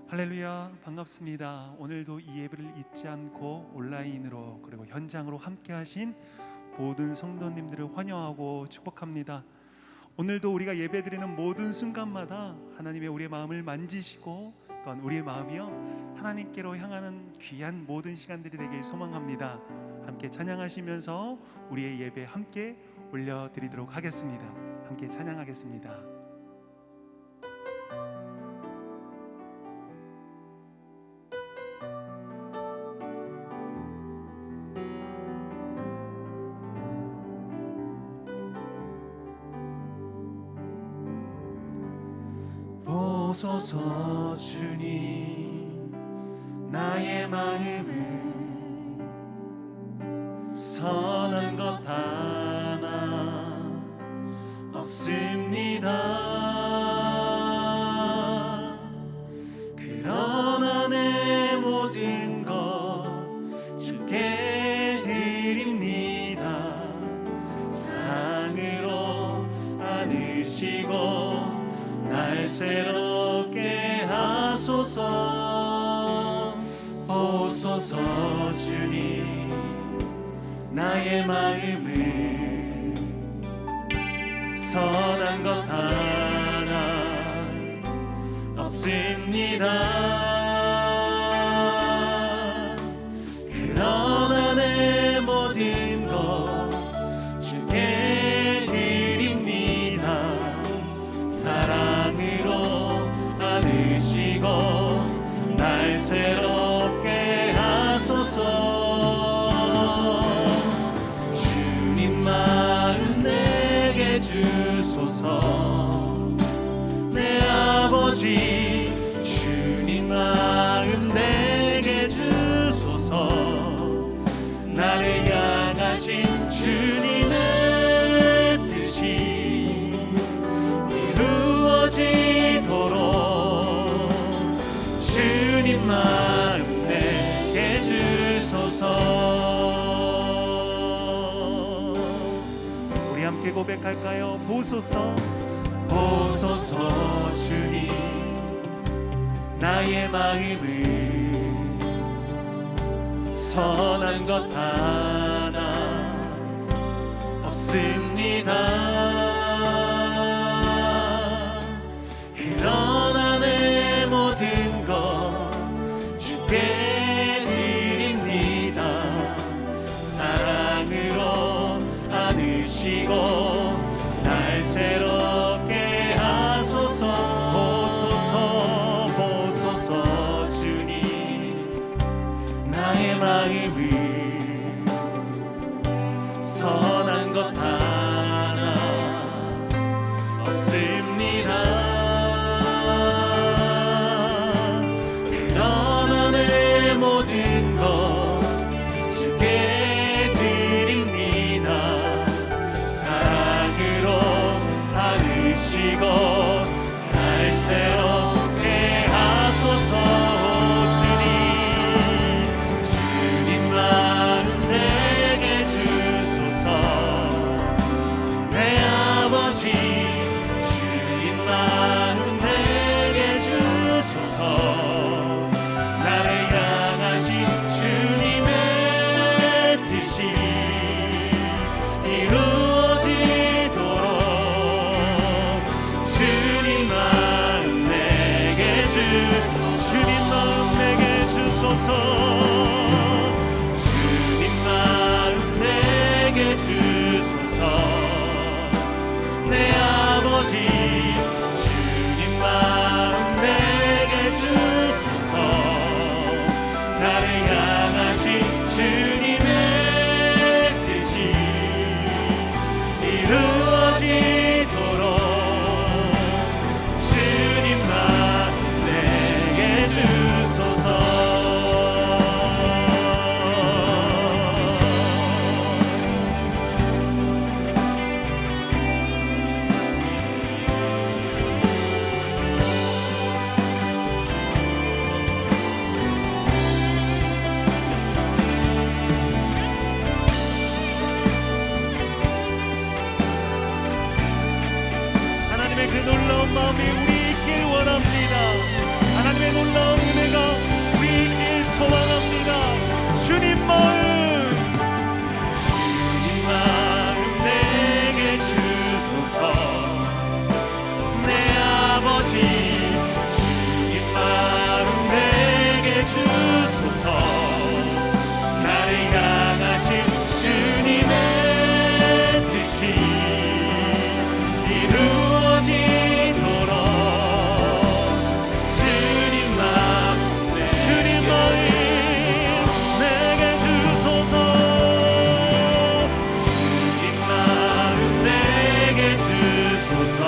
할렐루야, 반갑습니다. 오늘도 이 예배를 잊지 않고 온라인으로 그리고 현장으로 함께 하신 모든 성도님들을 환영하고 축복합니다. 오늘도 우리가 예배드리는 모든 순간마다 하나님의 우리의 마음을 만지시고 또한 우리의 마음이요 하나님께로 향하는 귀한 모든 시간들이 되길 소망합니다. 함께 찬양하시면서 우리의 예배 함께 올려드리도록 하겠습니다. 함께 찬양하겠습니다. 보소서 주님, 나의 마음을 선한 것 하나 없습니다. 그러나 내 모든 것 주께 드립니다. 사랑으로 안으시고 날 새롭게 하소서. 보소서 주님, 나의 마음을 선한 것 하나 없습니다. 그러나 내 모든 것 주께 드립니다. 사랑으로 안으시고 날 새롭게 하소서. 주님 마음 내게 주소서. 내 아버지 주님 마음 내게 주소서. 나를 향하신 주님의 뜻이 이루어지도록 주님 마음 내게 주소서. 우리 함께 고백할까요? 보소서, 보소서 주님, 나의 마음을 선한 것 하나 없습니다. 그러나 내 모든 것 주께 드립니다. 사랑으로 안으시고 날 새롭게 하소서. 보소서, 보소서 주님, 나의 마음을 선한 것 하나 없습니다. 그러나 내 모든 것 주께 드립니다. 사랑으로 안으시고 날 새롭게 하소서. 주님 마음 내게 주소서. 내 아버지 주님 마음 내게 주소서. 나를 향하신 주님의 뜻이 이루어지도록 주님 마음 내게 주님 마음 내게 주소서. 주님 마음 내게 주소서. 내 아버지 주님 마음 내게 주소서. 나를 향하신 주님의 뜻이 이루어지도록 주님 마음 내게 주소서. 하나님의 그 놀라운 마음이 우리 있길 원합니다. 하나님의 하나님의 놀라운 은혜가 우리 있길 소망합니다. 주님 마음, 주님 마음 내게 주소서. 내 아버지 주님 마음 내게 주소서. 나를 향하신 주님의 뜻이 이루어지도록 주님 마음 내게 주소서. 주님 마음 내게 주소서.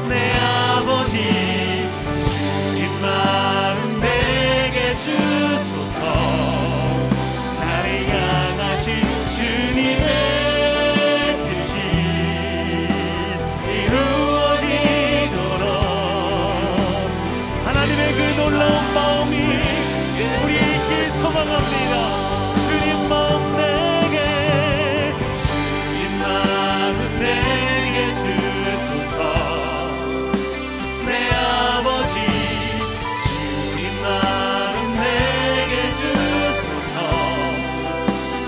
내 아버지 주님 마음 내게 주소서. 나를 향하신 주님의 뜻이 이루어지도록 하나님의 그 놀라운 마음이 우리 있길 소망합니다. 주님 마음 내게, 주님 마음 내게 주소서. 내 아버지 주님 마음 내게 주소서.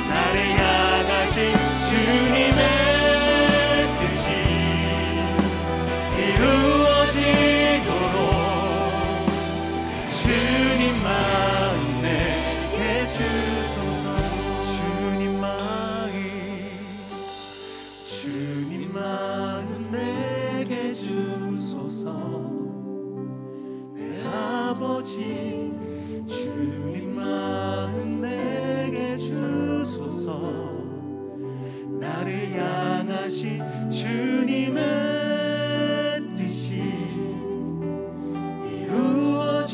나를 향하신 주님의 뜻이 이루어지도록 주님 마음 내게 주소서. 주님 마음, 주님 마음 내게 주소서. 내 아버지 주님 마음 내게 주소서. 나를 향하신 주님의 뜻이 이루어지도록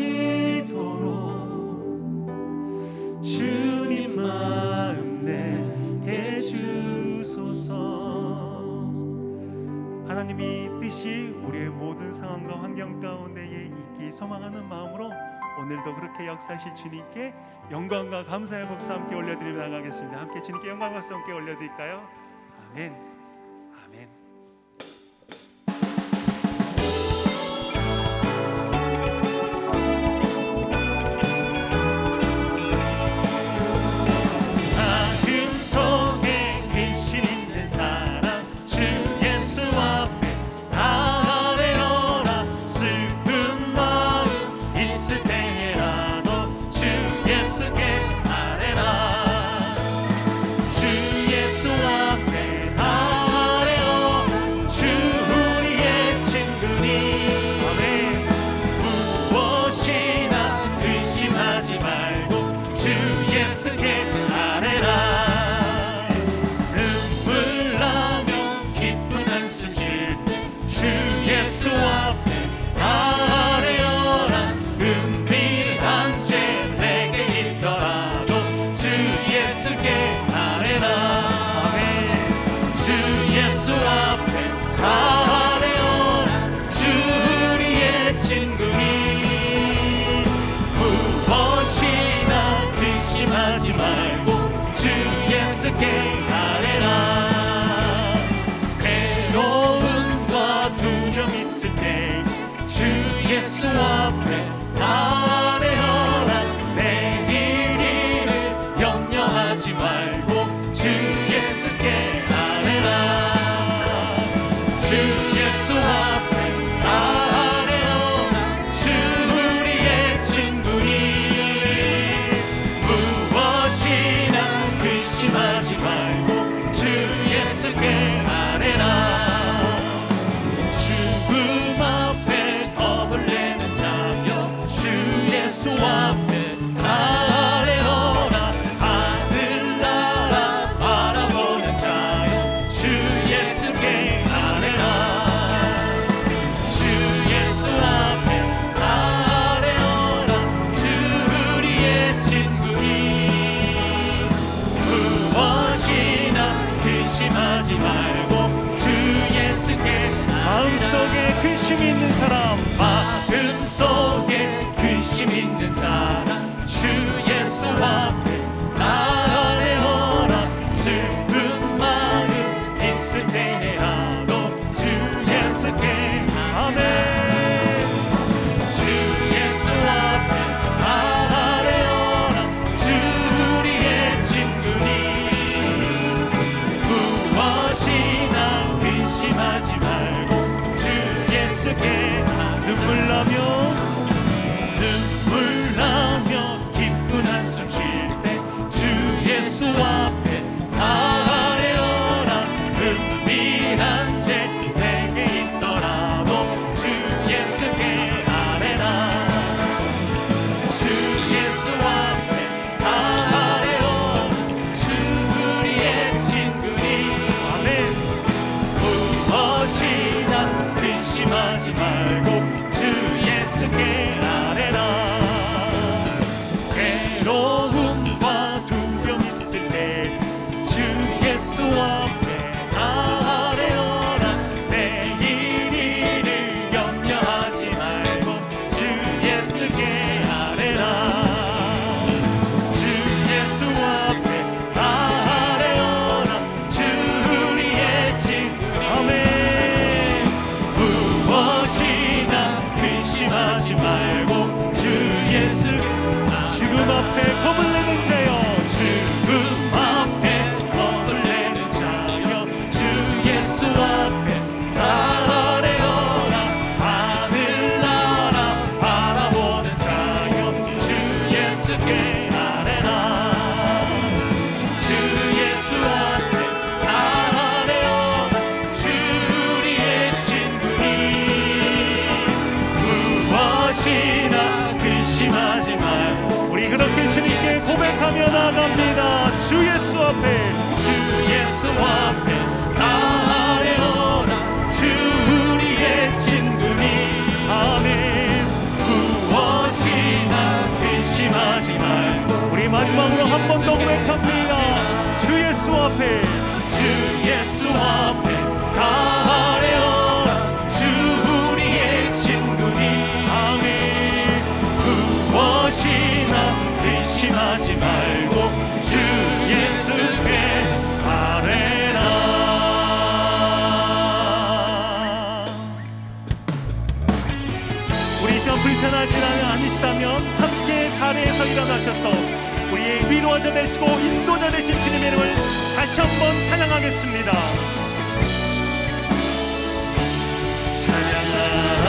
주님 마음 내게 주소서. 하나님이 뜻이 우리의 모든 상황과 환경 가운데에 있기 소망하는 마음으로 오늘도 그렇게 역사하실 주님께 영광과 감사의 박수 함께 올려드리며 나가겠습니다. 함께 주님께 영광과 박수 함께 올려드릴까요? 아멘, 아멘. 마음 속에 근심 있는 사람 주 예수 앞에 다 아뢰어라. 슬픈 마음 있을 때라도 주 예수께 아뢰라. 주 예수 앞에 다 아뢰어. 주 우리의 친구니. 아멘. 무엇이나 근심하지 말고 주 예수께 아뢰라. 눈물 나며 기쁜 한숨 쉴 때 주 예수 앞에 아뢰어라. 은밀한 죄 내게 있더라도 주 예수께 아뢰라. 주 예수 앞에 아뢰어라. 주 우리의 친구니. 무엇이나 근심하지 말고 주 예수께 아뢰라. 괴로움과 두려움 있을 때 주 예수 앞에 아뢰어라. 내일 일을 염려하지 말고 주 예수께 아뢰라. 주 예수 앞에 아뢰어라. 주 우리의 친구니. 무엇이나 근심하지 말고 주 예수께 아뢰라. 죽음 앞에 겁을 내는 자여 주 예수 앞에 아뢰어라. 하늘나라 바라보는 자여 주 예수께 아뢰라. 주 예수 앞에 아뢰어라. 주 우리의 친구니. 무엇이나 근심하지 말고 주 예수께 마음속에 근심이 있는 사람, 마음속에 근심 있는 사람 주 예수 앞에 아뢰어라. 슬픈 마음 있을 때라도 주 예수께 아멘. 주 앞에 주 예수 앞에 나아뢰어라. 주 우리의 친구니 아멘. 구원이나 근심하지 말고. 우리 마지막으로 한 번 더 고백합니다. 주 예수 앞에 주 예수 앞에 나아뢰어라. 주 우리의 친구니 아멘. 무엇이나 근심하지 말고 주 예수께 아뢰라. 우리 시간 불편하지 않으시다면 함께 자리에서 일어나셔서 우리의 위로자 되시고 인도자 되신 주님의 이름을 다시 한번 찬양하겠습니다. 찬양하라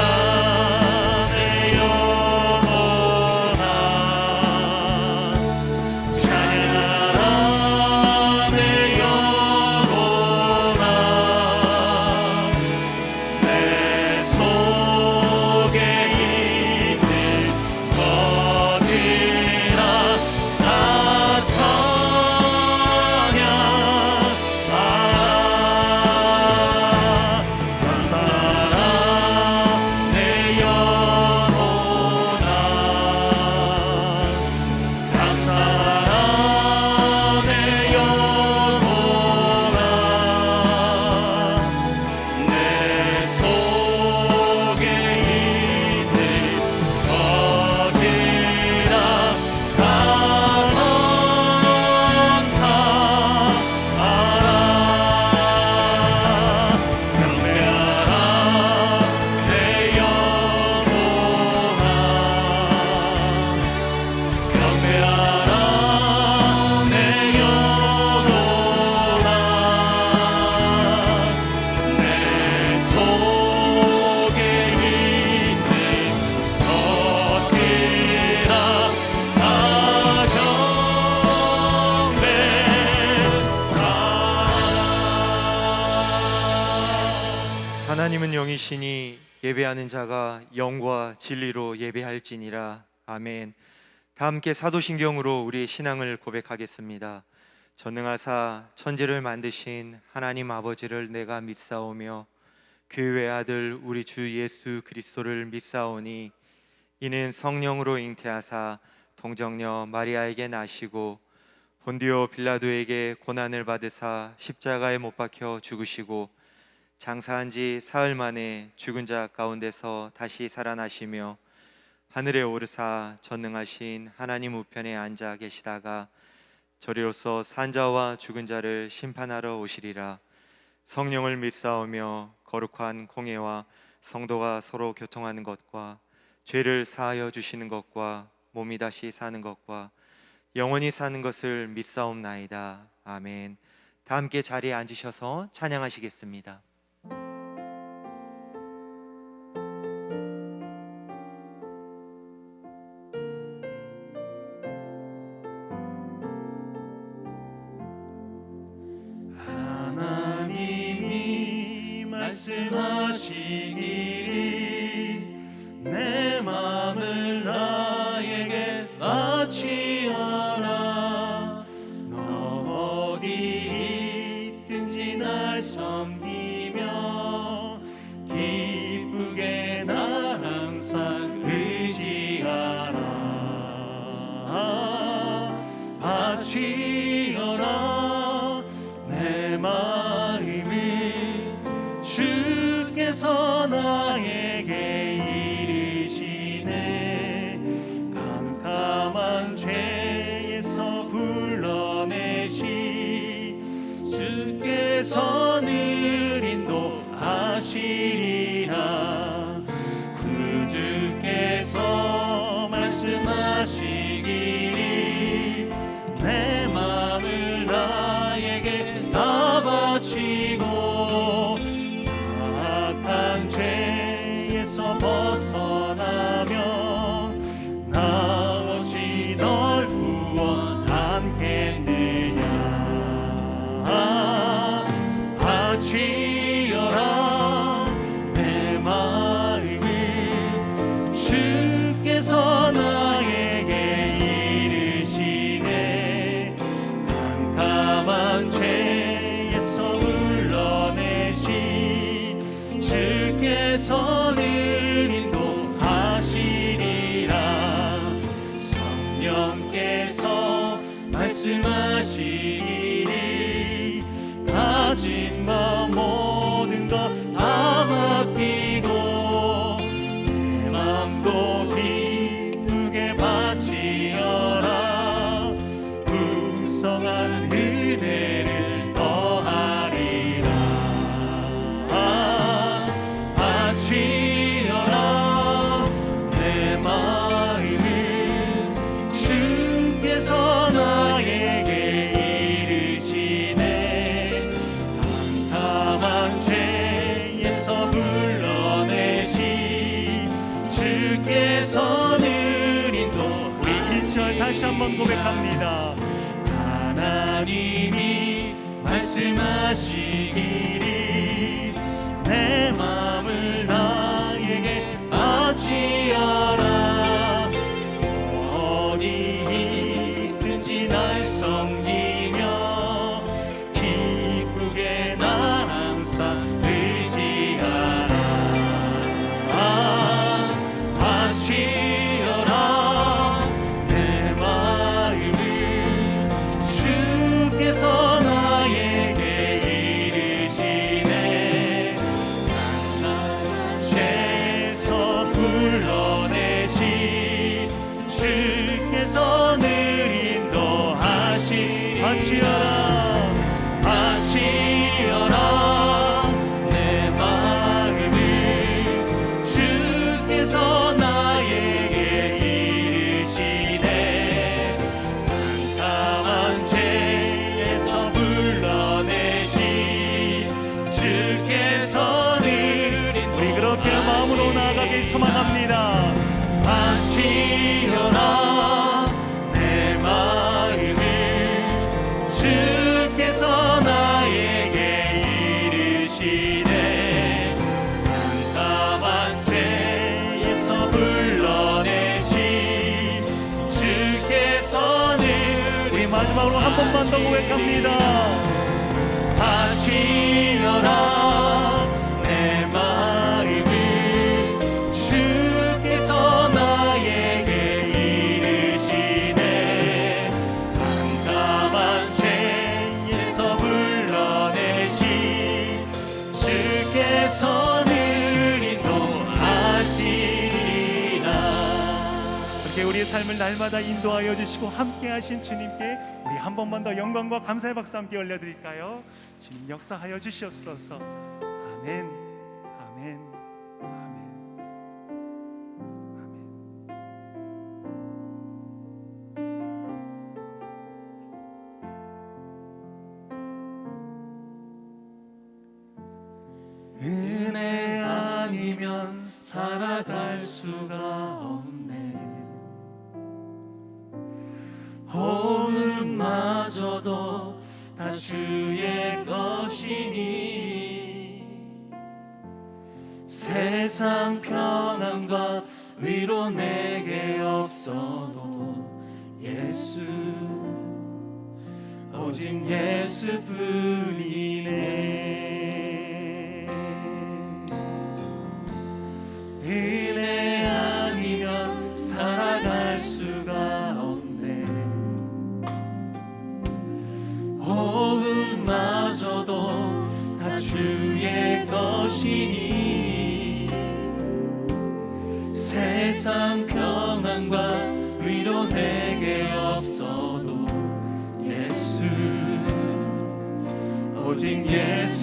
내 영혼아. 찬양하라 내 영혼아. 내 속에 있는 것들아 다 찬양하라. 감사라 내 영혼아. 감사라 내 영혼아. 내 속에 있는 것들아 다 감사하라. 경배하라 내 영혼아. 경배하라 내 영혼아. 내 속에 있는 것들아 다 경배하라. 하나님은 영이시니 예배하는 자가 영과 진리로 예배할지니라. 아멘. 다 함께 사도신경으로 우리의 신앙을 고백하겠습니다. 전능하사 천지를 만드신 하나님 아버지를 내가 믿사오며 그 외아들 우리 주 예수 그리스도를 믿사오니 이는 성령으로 잉태하사 동정녀 마리아에게 나시고 본디오 빌라도에게 고난을 받으사 십자가에 못 박혀 죽으시고 장사한 지 사흘 만에 죽은 자 가운데서 다시 살아나시며 하늘에 오르사 전능하신 하나님 우편에 앉아 계시다가 저리로서 산자와 죽은 자를 심판하러 오시리라. 성령을 믿사오며 거룩한 공예와 성도가 서로 교통하는 것과 죄를 사하여 주시는 것과 몸이 다시 사는 것과 영원히 사는 것을 믿사옵나이다. 아멘. 다 함께 자리에 앉으셔서 찬양하시겠습니다. 하나님이 말씀하시기를 내 마음을 나에게 바치어라. 너 어디 있든지 날 섬기며 기쁘게 날 항상 의지하라. 바치어라 내 마음을 주께서 나에게 이르시네. 캄캄한 죄에서 불러내시 주께서 늘 인도하시리라. 구주께서 말씀하시기를 내 마음을 나에게 다 바치고 사악한 죄에서 벗어나면 나 어찌 널 구원하겠느냐. 바치어라 내 마음을 주께서 나에게 이르시네. 캄캄한 말씀하시기를 가진 바 모든 것 다 맡기고 내 맘도 기쁘게 바치어라 구성한 은혜를 더하리라 바치어라 내 마음을 주께서 나에게 이르시네 캄캄한 죄에서 불러내시 주께서는 인도 우리 1절 다시 한번 고백합니다. 하나님이 말씀하시기를 내 마음을 나에게 바치어라 어디 있든지 날 섬기며 기쁘게 난 항상 의지하라 바치어라 내 마음을 주께서 나에게 이르시네 난 죄에서 불러내시 주께서 늘 인도하시 바치어라 바치어라 내 마음을 주께서 나에게 이르시네 캄캄한 죄에서 불러내시 주께서 늘 인도하시 우리 그렇게 마음으로 나아가길 소망합니다. 바치어라 내 마음을 주께서 나에게 이르시네 캄캄한 죄에서 불러내시 주께서 늘 우리 마지막으로 한 번만 더 고백합니다. 바치어라 내 마음을 주께서 나에게 이르시네 캄캄한 죄에서 불러내시 주께서 늘 인도하시리라 그렇게 우리의 삶을 날마다 인도하여 주시고 함께 하신 주님께 우리 한 번만 더 영광과 감사의 박수 함께 올려드릴까요? 주님 역사하여 주시옵소서. 아멘 아멘 아멘 은혜 아니면 살아갈 수가 없네 호흡마저도 다 주의 것이니 세상 평안과 위로 내게 없어도 예수 오직 예수뿐이네 은혜 아니면 살아갈 수가 없네 호흡마저도 다 주의 것이니 세상 평안과 위로 내게 없어도 예수 오직 예수뿐이네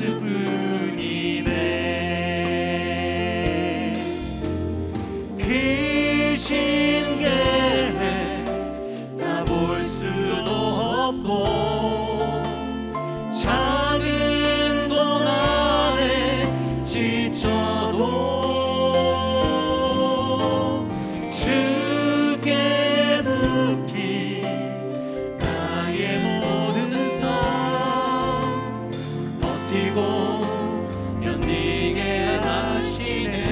그 신계에 다 볼 수도 없고 작은 고난에 지쳐도 주께 묻기 나의 모든 삶 버티고 견디게 하시네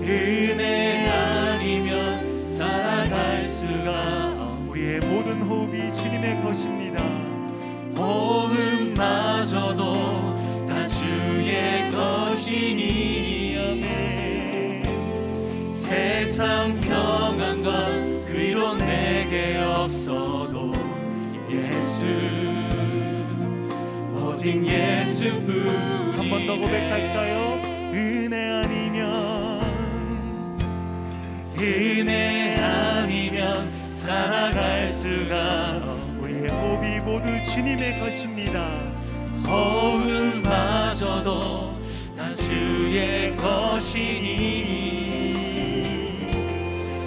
은혜 아니면 살아갈 수가 우리의 모든 호흡이 주님의 것입니다. 호흡마저도 다 주의 것이니 세상 평안과 내게 없어도 예수, 오직 예수뿐. 한 번 더 고백할까요? 은혜 아니면 살아갈 수가. 우리의 호흡이 모두 주님의 것입니다. 호흡마저도 다 주의 것이니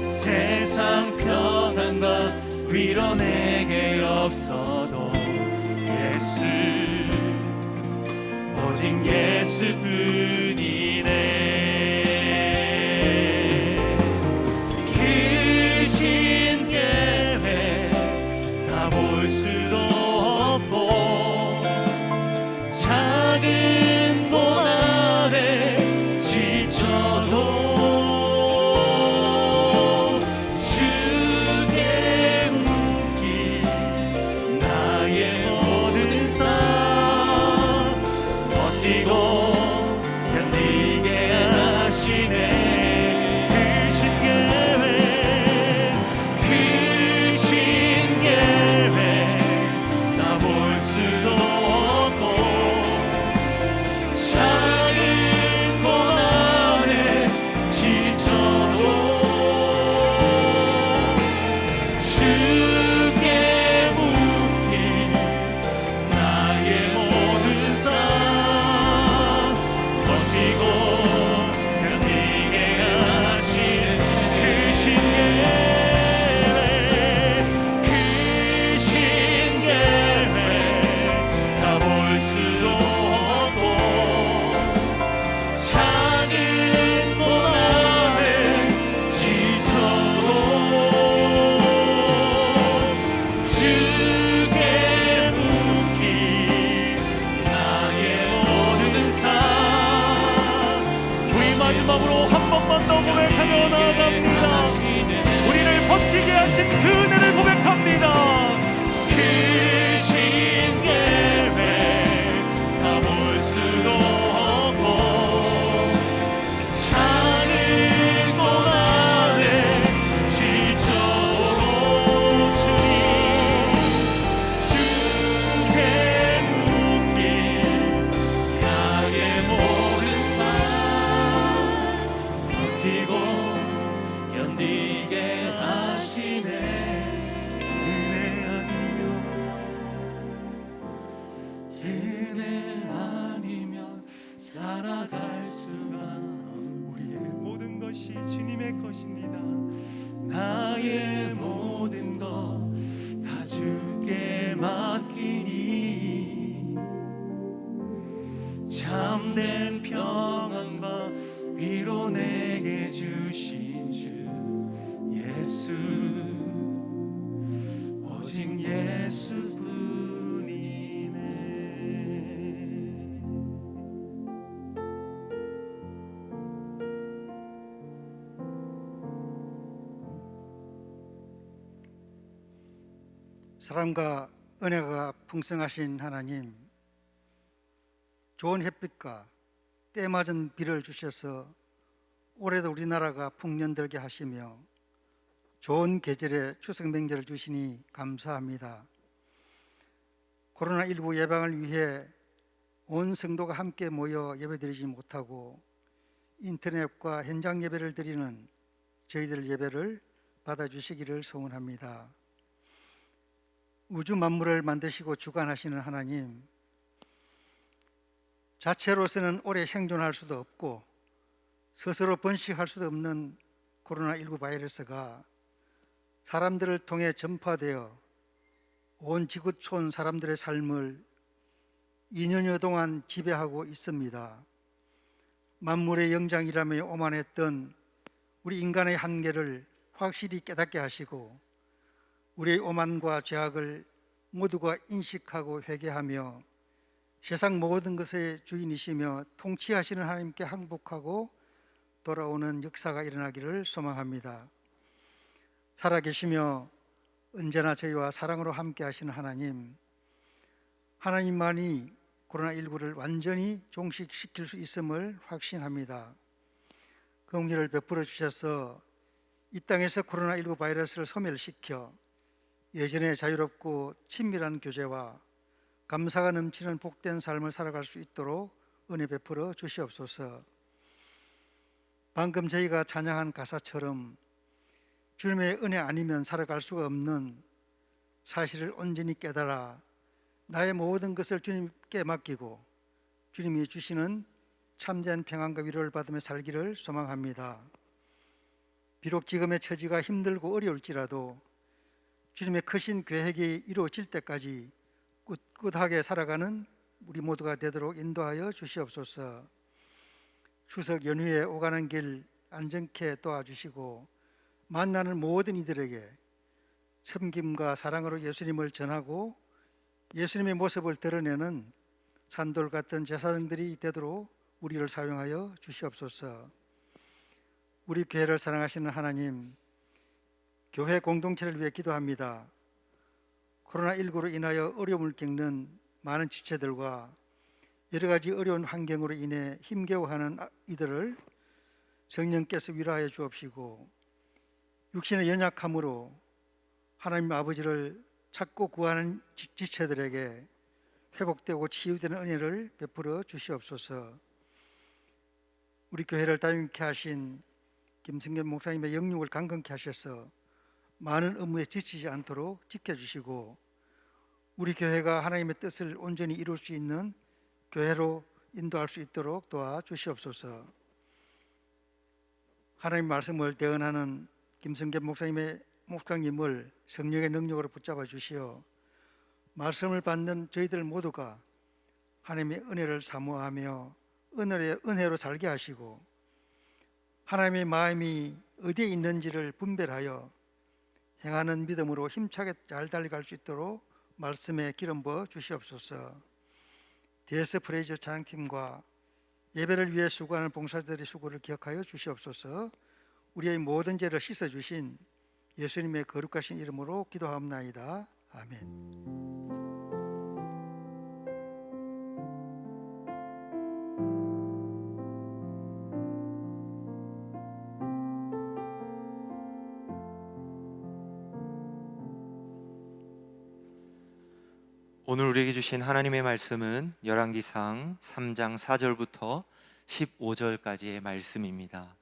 세상 평안과 위로 내게 없어도 예수, 오직 예수뿐이네. 크신 계획 다 볼 수도 없고 작은 고난에 지쳐도 주께 묶인 나의 모든 삶 버티고 견디게 하시네. 크신 계획 다 볼 수도 없고 작은 고난에 지쳐도 주께 묶인 나의 모든 삶 버티고 견디게 하시는 크신 계획 다 볼 수도 없고 작은 고난에 지쳐도 주께 묶인 나의 모든 삶. 우리 마지막으로 한 번만 더 고백하며 나아갑니다. 우리를 버티게 하신 그 은혜를 고백합니다. 크신 계획 다 볼 수도 없고 작은 고난에 지쳐도 주님 주께 묶인 나의 모든 삶 버티고 견디게 하시네. 은혜 아니면 살아갈 수가. 우리의 모든 것이 주님의 것입니다. 나의 모든 것 다 주께 맡기니 참된 평안과 위로 내게 주신 주 예수, 오직 예수뿐이네. 사랑과 은혜가 풍성하신 하나님, 좋은 햇빛과 때맞은 비를 주셔서 올해도 우리나라가 풍년들게 하시며 좋은 계절에 추석 명절을 주시니 감사합니다. 코로나19 예방을 위해 온 성도가 함께 모여 예배드리지 못하고 인터넷과 현장 예배를 드리는 저희들 예배를 받아주시기를 소원합니다. 우주 만물을 만드시고 주관하시는 하나님, 자체로서는 오래 생존할 수도 없고 스스로 번식할 수도 없는 코로나19 바이러스가 사람들을 통해 전파되어 온 지구촌 사람들의 삶을 2년여 동안 지배하고 있습니다. 만물의 영장이라며 오만했던 우리 인간의 한계를 확실히 깨닫게 하시고 우리의 오만과 죄악을 모두가 인식하고 회개하며 세상 모든 것의 주인이시며 통치하시는 하나님께 항복하고 돌아오는 역사가 일어나기를 소망합니다. 살아계시며 언제나 저희와 사랑으로 함께 하시는 하나님, 하나님만이 코로나19를 완전히 종식시킬 수 있음을 확신합니다. 그 은혜를 베풀어 주셔서 이 땅에서 코로나19 바이러스를 소멸시켜 예전에 자유롭고 친밀한 교제와 감사가 넘치는 복된 삶을 살아갈 수 있도록 은혜 베풀어 주시옵소서. 방금 저희가 찬양한 가사처럼 주님의 은혜 아니면 살아갈 수가 없는 사실을 온전히 깨달아 나의 모든 것을 주님께 맡기고 주님이 주시는 참된 평안과 위로를 받으며 살기를 소망합니다. 비록 지금의 처지가 힘들고 어려울지라도 주님의 크신 계획이 이루어질 때까지 꿋꿋하게 살아가는 우리 모두가 되도록 인도하여 주시옵소서. 추석 연휴에 오가는 길 안전케 도와주시고 만나는 모든 이들에게 섬김과 사랑으로 예수님을 전하고 예수님의 모습을 드러내는 산돌 같은 제사장들이 되도록 우리를 사용하여 주시옵소서. 우리 교회를 사랑하시는 하나님, 교회 공동체를 위해 기도합니다. 코로나19로 인하여 어려움을 겪는 많은 지체들과 여러 가지 어려운 환경으로 인해 힘겨워하는 이들을 성령께서 위로하여 주옵시고 육신의 연약함으로 하나님 아버지를 찾고 구하는 지체들에게 회복되고 치유되는 은혜를 베풀어 주시옵소서. 우리 교회를 담임케 하신 김승겸 목사님의 영육을 강건케 하셔서 많은 업무에 지치지 않도록 지켜주시고 우리 교회가 하나님의 뜻을 온전히 이룰 수 있는 교회로 인도할 수 있도록 도와주시옵소서. 하나님 말씀을 대언하는 김승겸 목사님을 성령의 능력으로 붙잡아 주시어 말씀을 받는 저희들 모두가 하나님의 은혜를 사모하며 은혜로 살게 하시고 하나님의 마음이 어디에 있는지를 분별하여 행하는 믿음으로 힘차게 잘 달려갈 수 있도록 말씀에 기름 부어 주시옵소서. DS 프레이저 찬양팀과 예배를 위해 수고하는 봉사자들의 수고를 기억하여 주시옵소서. 우리의 모든 죄를 씻어주신 예수님의 거룩하신 이름으로 기도하옵나이다. 아멘. 오늘 우리에게 주신 하나님의 말씀은 열왕기상 3장 4절부터 15절까지의 말씀입니다.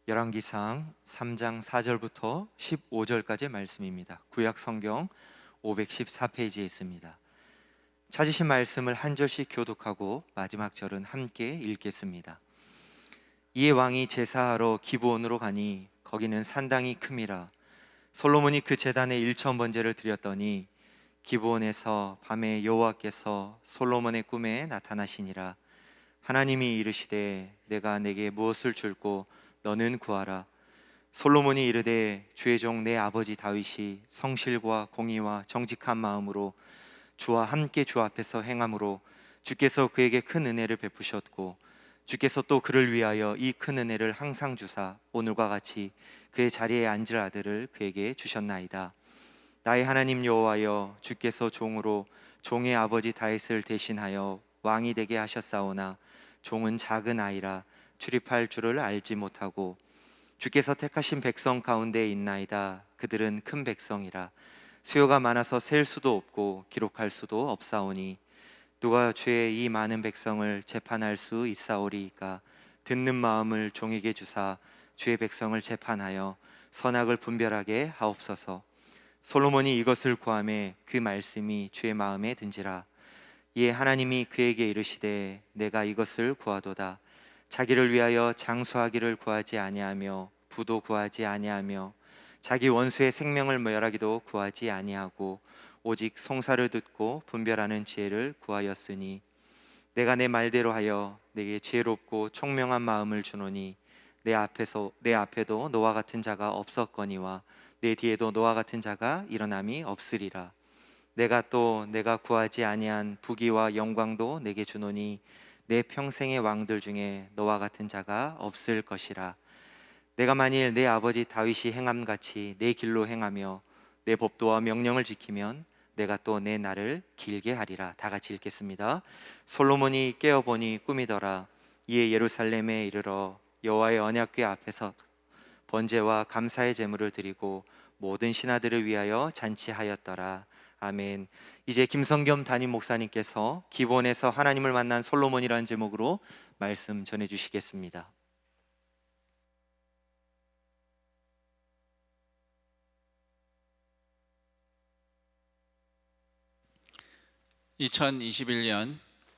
열왕기상 3장 4절부터 15절까지의 말씀입니다. 구약 성경 514페이지에 있습니다. 찾으신 말씀을 한 절씩 교독하고 마지막 절은 함께 읽겠습니다. 이에 왕이 제사하러 기브온으로 가니 거기는 산당이 큼이라. 솔로몬이 그 제단에 1,000번제를 드렸더니 기브온에서 밤에 여호와께서 솔로몬의 꿈에 나타나시니라. 하나님이 이르시되 내가 내게 무엇을 줄고 너는 구하라. 솔로몬이 이르되 주의 종 내 아버지 다윗이 성실과 공의와 정직한 마음으로 주와 함께 주 앞에서 행함으로 주께서 그에게 큰 은혜를 베푸셨고 주께서 또 그를 위하여 이 큰 은혜를 항상 주사 오늘과 같이 그의 자리에 앉을 아들을 그에게 주셨나이다. 나의 하나님 여호와여, 주께서 종으로 종의 아버지 다윗을 대신하여 왕이 되게 하셨사오나 종은 작은 아이라 출입할 줄을 알지 못하고 주께서 택하신 백성 가운데 있나이다. 그들은 큰 백성이라 수요가 많아서 셀 수도 없고 기록할 수도 없사오니 누가 주의 이 많은 백성을 재판할 수 있사오리이까. 듣는 마음을 종에게 주사 주의 백성을 재판하여 선악을 분별하게 하옵소서. 솔로몬이 이것을 구하매 그 말씀이 주의 마음에 든지라. 이에 하나님이 그에게 이르시되 내가 이것을 구하도다. 자기를 위하여 장수하기를 구하지 아니하며 부도 구하지 아니하며 자기 원수의 생명을 멸하기도 구하지 아니하고 오직 송사를 듣고 분별하는 지혜를 구하였으니 내가 내 말대로 하여 내게 지혜롭고 총명한 마음을 주노니 내 앞에도 너와 같은 자가 없었거니와 내 뒤에도 너와 같은 자가 일어남이 없으리라. 내가 구하지 아니한 부귀와 영광도 내게 주노니 내 평생의 왕들 중에 너와 같은 자가 없을 것이라. 내가 만일 내 아버지 다윗이 행함같이 내 길로 행하며 내 법도와 명령을 지키면 내가 또 내 날을 길게 하리라. 다 같이 읽겠습니다. 솔로몬이 깨어보니 꿈이더라. 이에 예루살렘에 이르러 여호와의 언약궤 앞에서 번제와 감사의 제물을 드리고 모든 신하들을 위하여 잔치하였더라. 아멘. 이제 김성겸 담임 목사님께서 기본에서 하나님을 만난 솔로몬이라는 제목으로 말씀 전해 주시겠습니다. 2021년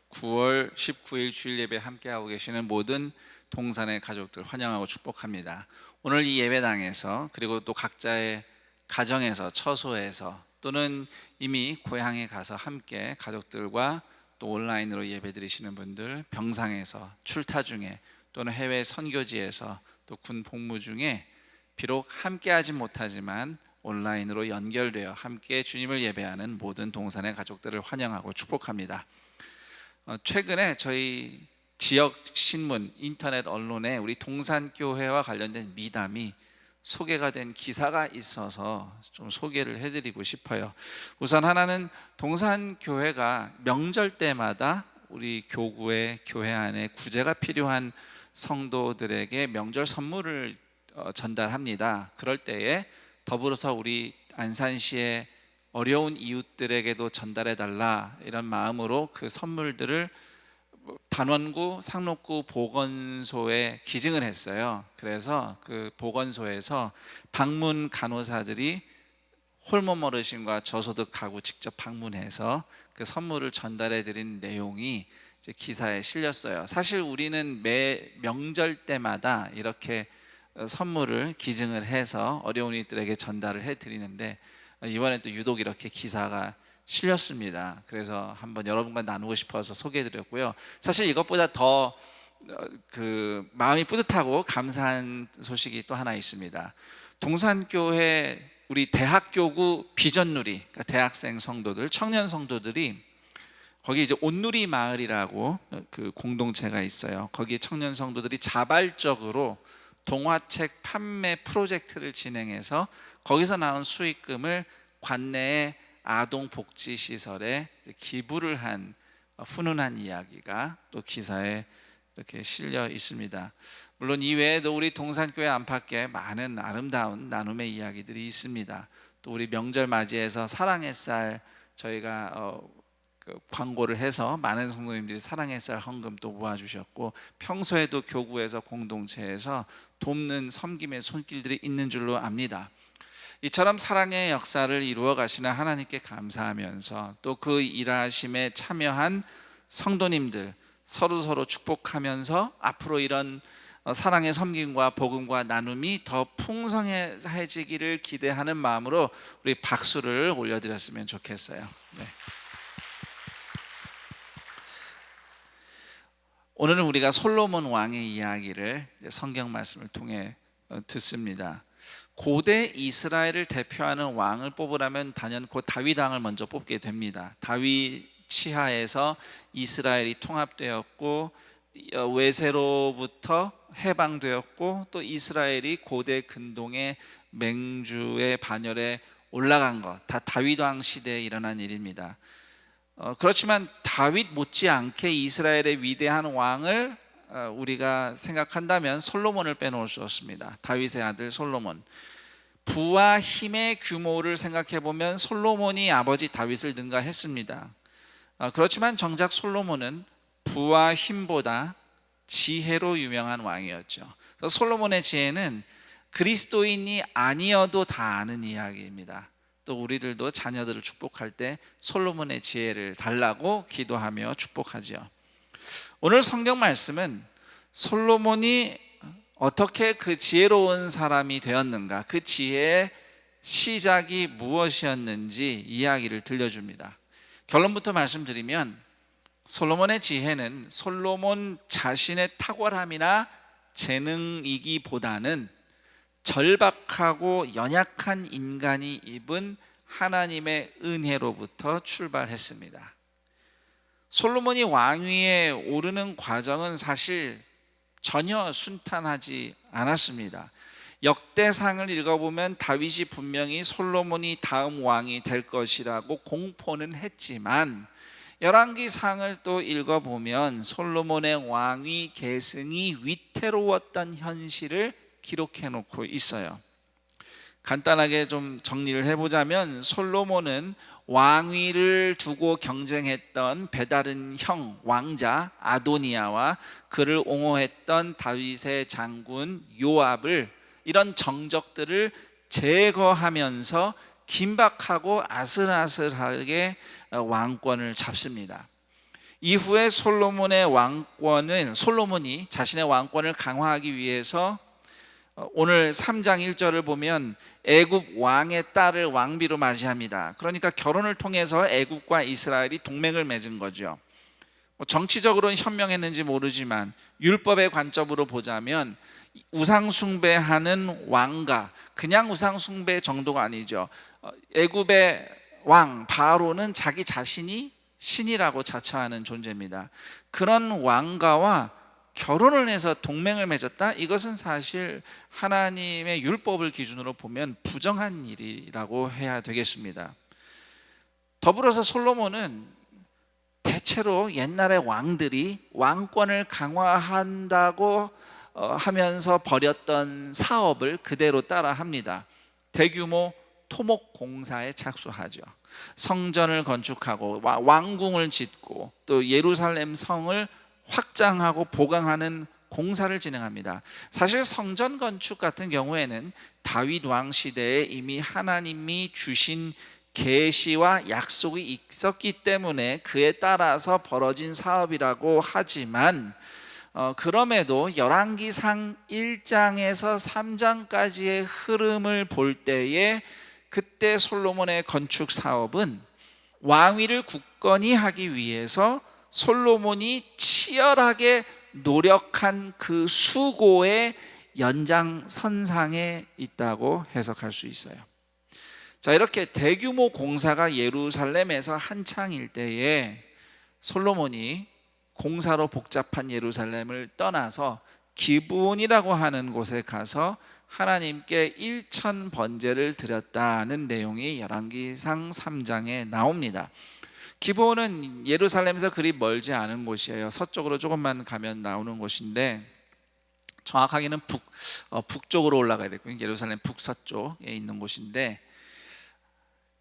9월 19일 주일 예배 함께하고 계시는 모든 동산의 가족들 환영하고 축복합니다. 오늘 이 예배당에서 그리고 또 각자의 가정에서, 처소에서 또는 이미 고향에 가서 함께 가족들과 또 온라인으로 예배드리시는 분들, 병상에서, 출타 중에 또는 해외 선교지에서 또 군 복무 중에 비록 함께하지 못하지만 온라인으로 연결되어 함께 주님을 예배하는 모든 동산의 가족들을 환영하고 축복합니다. 최근에 저희 지역 신문, 인터넷 언론에 우리 동산교회와 관련된 미담이 소개가 된 기사가 있어서 좀 소개를 해드리고 싶어요. 우선 하나는 동산교회가 명절 때마다 우리 교구의 교회 안에 구제가 필요한 성도들에게 명절 선물을 전달합니다. 그럴 때에 더불어서 우리 안산시의 어려운 이웃들에게도 전달해달라 이런 마음으로 그 선물들을 단원구, 상록구 보건소에 기증을 했어요. 그래서 그 보건소에서 방문 간호사들이 홀몸 어르신과 저소득 가구 직접 방문해서 그 선물을 전달해 드린 내용이 이제 기사에 실렸어요. 사실 우리는 매 명절 때마다 이렇게 선물을 기증을 해서 어려운 이들에게 전달을 해드리는데 이번에 또 유독 이렇게 기사가 실렸습니다. 그래서 한번 여러분과 나누고 싶어서 소개해드렸고요. 사실 이것보다 더 마음이 뿌듯하고 감사한 소식이 또 하나 있습니다. 동산교회 우리 대학교구 비전누리, 그러니까 대학생 성도들, 청년 성도들이 거기 이제 온누리 마을이라고 그 공동체가 있어요. 거기 청년 성도들이 자발적으로 동화책 판매 프로젝트를 진행해서 거기서 나온 수익금을 관내의 아동복지시설에 기부를 한 훈훈한 이야기가 또 기사에 이렇게 실려 있습니다. 물론 이외에도 우리 동산교회 안팎에 많은 아름다운 나눔의 이야기들이 있습니다. 또 우리 명절 맞이해서 사랑의 쌀 저희가 광고를 해서 많은 성도님들이 사랑의 쌀 헌금 또 모아주셨고, 평소에도 교구에서 공동체에서 돕는 섬김의 손길들이 있는 줄로 압니다. 이처럼 사랑의 역사를 이루어 가시는 하나님께 감사하면서 또 그 일하심에 참여한 성도님들 서로 축복하면서 앞으로 이런 사랑의 섬김과 복음과 나눔이 더 풍성해지기를 기대하는 마음으로 우리 박수를 올려드렸으면 좋겠어요. 네. 오늘은 우리가 솔로몬 왕의 이야기를 성경 말씀을 통해 듣습니다. 고대 이스라엘을 대표하는 왕을 뽑으라면 단연코 다윗 왕을 먼저 뽑게 됩니다. 다윗 치하에서 이스라엘이 통합되었고 외세로부터 해방되었고 또 이스라엘이 고대 근동의 맹주의 반열에 올라간 것, 다 다윗 왕 시대에 일어난 일입니다. 그렇지만 다윗 못지않게 이스라엘의 위대한 왕을 우리가 생각한다면 솔로몬을 빼놓을 수 없습니다. 다윗의 아들 솔로몬. 부와 힘의 규모를 생각해 보면 솔로몬이 아버지 다윗을 능가했습니다. 그렇지만 정작 솔로몬은 부와 힘보다 지혜로 유명한 왕이었죠. 그래서 솔로몬의 지혜는 그리스도인이 아니어도 다 아는 이야기입니다. 또 우리들도 자녀들을 축복할 때 솔로몬의 지혜를 달라고 기도하며 축복하죠. 오늘 성경 말씀은 솔로몬이 어떻게 그 지혜로운 사람이 되었는가, 그 지혜의 시작이 무엇이었는지 이야기를 들려줍니다. 결론부터 말씀드리면 솔로몬의 지혜는 솔로몬 자신의 탁월함이나 재능이기보다는 절박하고 연약한 인간이 입은 하나님의 은혜로부터 출발했습니다. 솔로몬이 왕위에 오르는 과정은 사실 전혀 순탄하지 않았습니다. 역대상을 읽어보면 다윗이 분명히 솔로몬이 다음 왕이 될 것이라고 공포는 했지만 열왕기상을 또 읽어보면 솔로몬의 왕위 계승이 위태로웠던 현실을 기록해 놓고 있어요. 간단하게 좀 정리를 해보자면 솔로몬은 왕위를 두고 경쟁했던 배다른 형 왕자 아도니아와 그를 옹호했던 다윗의 장군 요압을, 이런 정적들을 제거하면서 긴박하고 아슬아슬하게 왕권을 잡습니다. 이후에 솔로몬이 자신의 왕권을 강화하기 위해서 오늘 3장 1절을 보면 애굽 왕의 딸을 왕비로 맞이합니다. 그러니까 결혼을 통해서 애굽과 이스라엘이 동맹을 맺은 거죠. 정치적으로는 현명했는지 모르지만 율법의 관점으로 보자면 우상 숭배하는 왕가, 그냥 우상 숭배 정도가 아니죠. 애굽의 왕 바로는 자기 자신이 신이라고 자처하는 존재입니다. 그런 왕가와 결혼을 해서 동맹을 맺었다? 이것은 사실 하나님의 율법을 기준으로 보면 부정한 일이라고 해야 되겠습니다. 더불어서 솔로몬은 대체로 옛날의 왕들이 왕권을 강화한다고 하면서 벌였던 사업을 그대로 따라합니다. 대규모 토목 공사에 착수하죠. 성전을 건축하고 왕궁을 짓고 또 예루살렘 성을 확장하고 보강하는 공사를 진행합니다. 사실 성전 건축 같은 경우에는 다윗 왕 시대에 이미 하나님이 주신 계시와 약속이 있었기 때문에 그에 따라서 벌어진 사업이라고 하지만 그럼에도 열왕기상 1장에서 3장까지의 흐름을 볼 때에 그때 솔로몬의 건축 사업은 왕위를 굳건히 하기 위해서 솔로몬이 치열하게 노력한 그 수고의 연장선상에 있다고 해석할 수 있어요. 자, 이렇게 대규모 공사가 예루살렘에서 한창일 때에 솔로몬이 공사로 복잡한 예루살렘을 떠나서 기브온이라고 하는 곳에 가서 하나님께 1천 번제를 드렸다는 내용이 열왕기상 3장에 나옵니다. 기브온은 예루살렘에서 그리 멀지 않은 곳이에요. 서쪽으로 조금만 가면 나오는 곳인데 정확하게는 북쪽으로 올라가야 되고요. 예루살렘 북서쪽에 있는 곳인데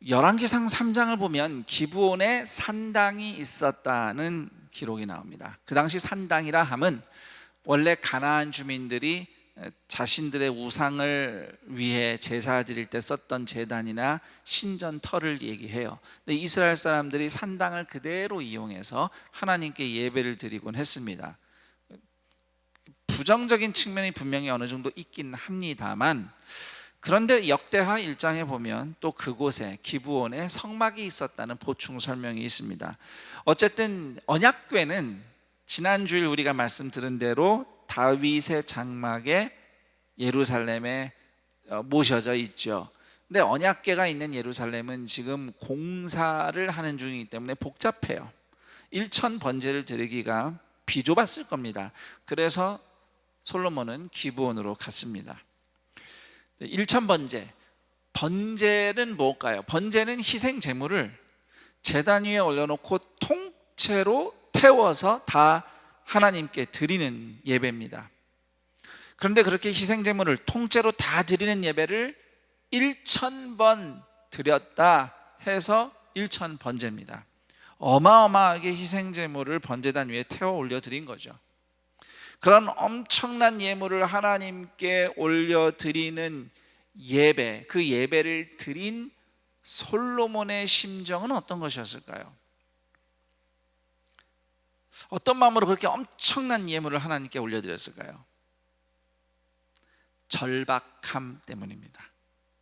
열왕기상 3장을 보면 기브온에 산당이 있었다는 기록이 나옵니다. 그 당시 산당이라 함은 원래 가나안 주민들이 자신들의 우상을 위해 제사 드릴 때 썼던 제단이나 신전터를 얘기해요. 근데 이스라엘 사람들이 산당을 그대로 이용해서 하나님께 예배를 드리곤 했습니다. 부정적인 측면이 분명히 어느 정도 있긴 합니다만, 그런데 역대하 1장에 보면 또 그곳에 기브온에 성막이 있었다는 보충 설명이 있습니다. 어쨌든 언약궤는 지난주일 우리가 말씀 들은 대로 다윗의 장막에 예루살렘에 모셔져 있죠. 근데 언약궤가 있는 예루살렘은 지금 공사를 하는 중이기 때문에 복잡해요. 1천 번제를 드리기가 비좁았을 겁니다. 그래서 솔로몬은 기브온으로 갔습니다. 1천 번제는 뭘까요? 번제는 희생 제물을 제단 위에 올려놓고 통째로 태워서 다 하나님께 드리는 예배입니다. 그런데 그렇게 희생 제물을 통째로 다 드리는 예배를 1,000번 드렸다 해서 1천 번제입니다. 어마어마하게 희생 제물을 번제단 위에 태워 올려 드린 거죠. 그런 엄청난 예물을 하나님께 올려 드리는 예배, 그 예배를 드린 솔로몬의 심정은 어떤 것이었을까요? 어떤 마음으로 그렇게 엄청난 예물을 하나님께 올려드렸을까요? 절박함 때문입니다.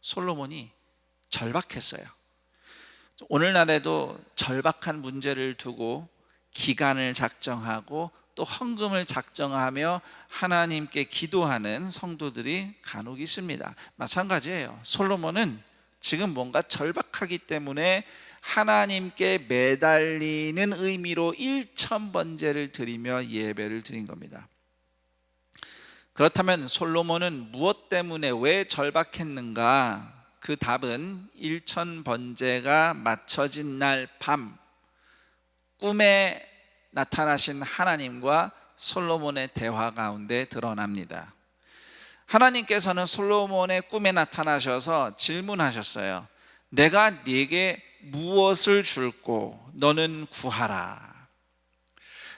솔로몬이 절박했어요. 오늘날에도 절박한 문제를 두고 기간을 작정하고 또 헌금을 작정하며 하나님께 기도하는 성도들이 간혹 있습니다. 마찬가지예요. 솔로몬은 지금 뭔가 절박하기 때문에 하나님께 매달리는 의미로 1천 번제를 드리며 예배를 드린 겁니다. 그렇다면 솔로몬은 무엇 때문에 왜 절박했는가? 그 답은 1천 번제가 마쳐진 날 밤 꿈에 나타나신 하나님과 솔로몬의 대화 가운데 드러납니다. 하나님께서는 솔로몬의 꿈에 나타나셔서 질문하셨어요. 내가 네게 무엇을 줄고 너는 구하라.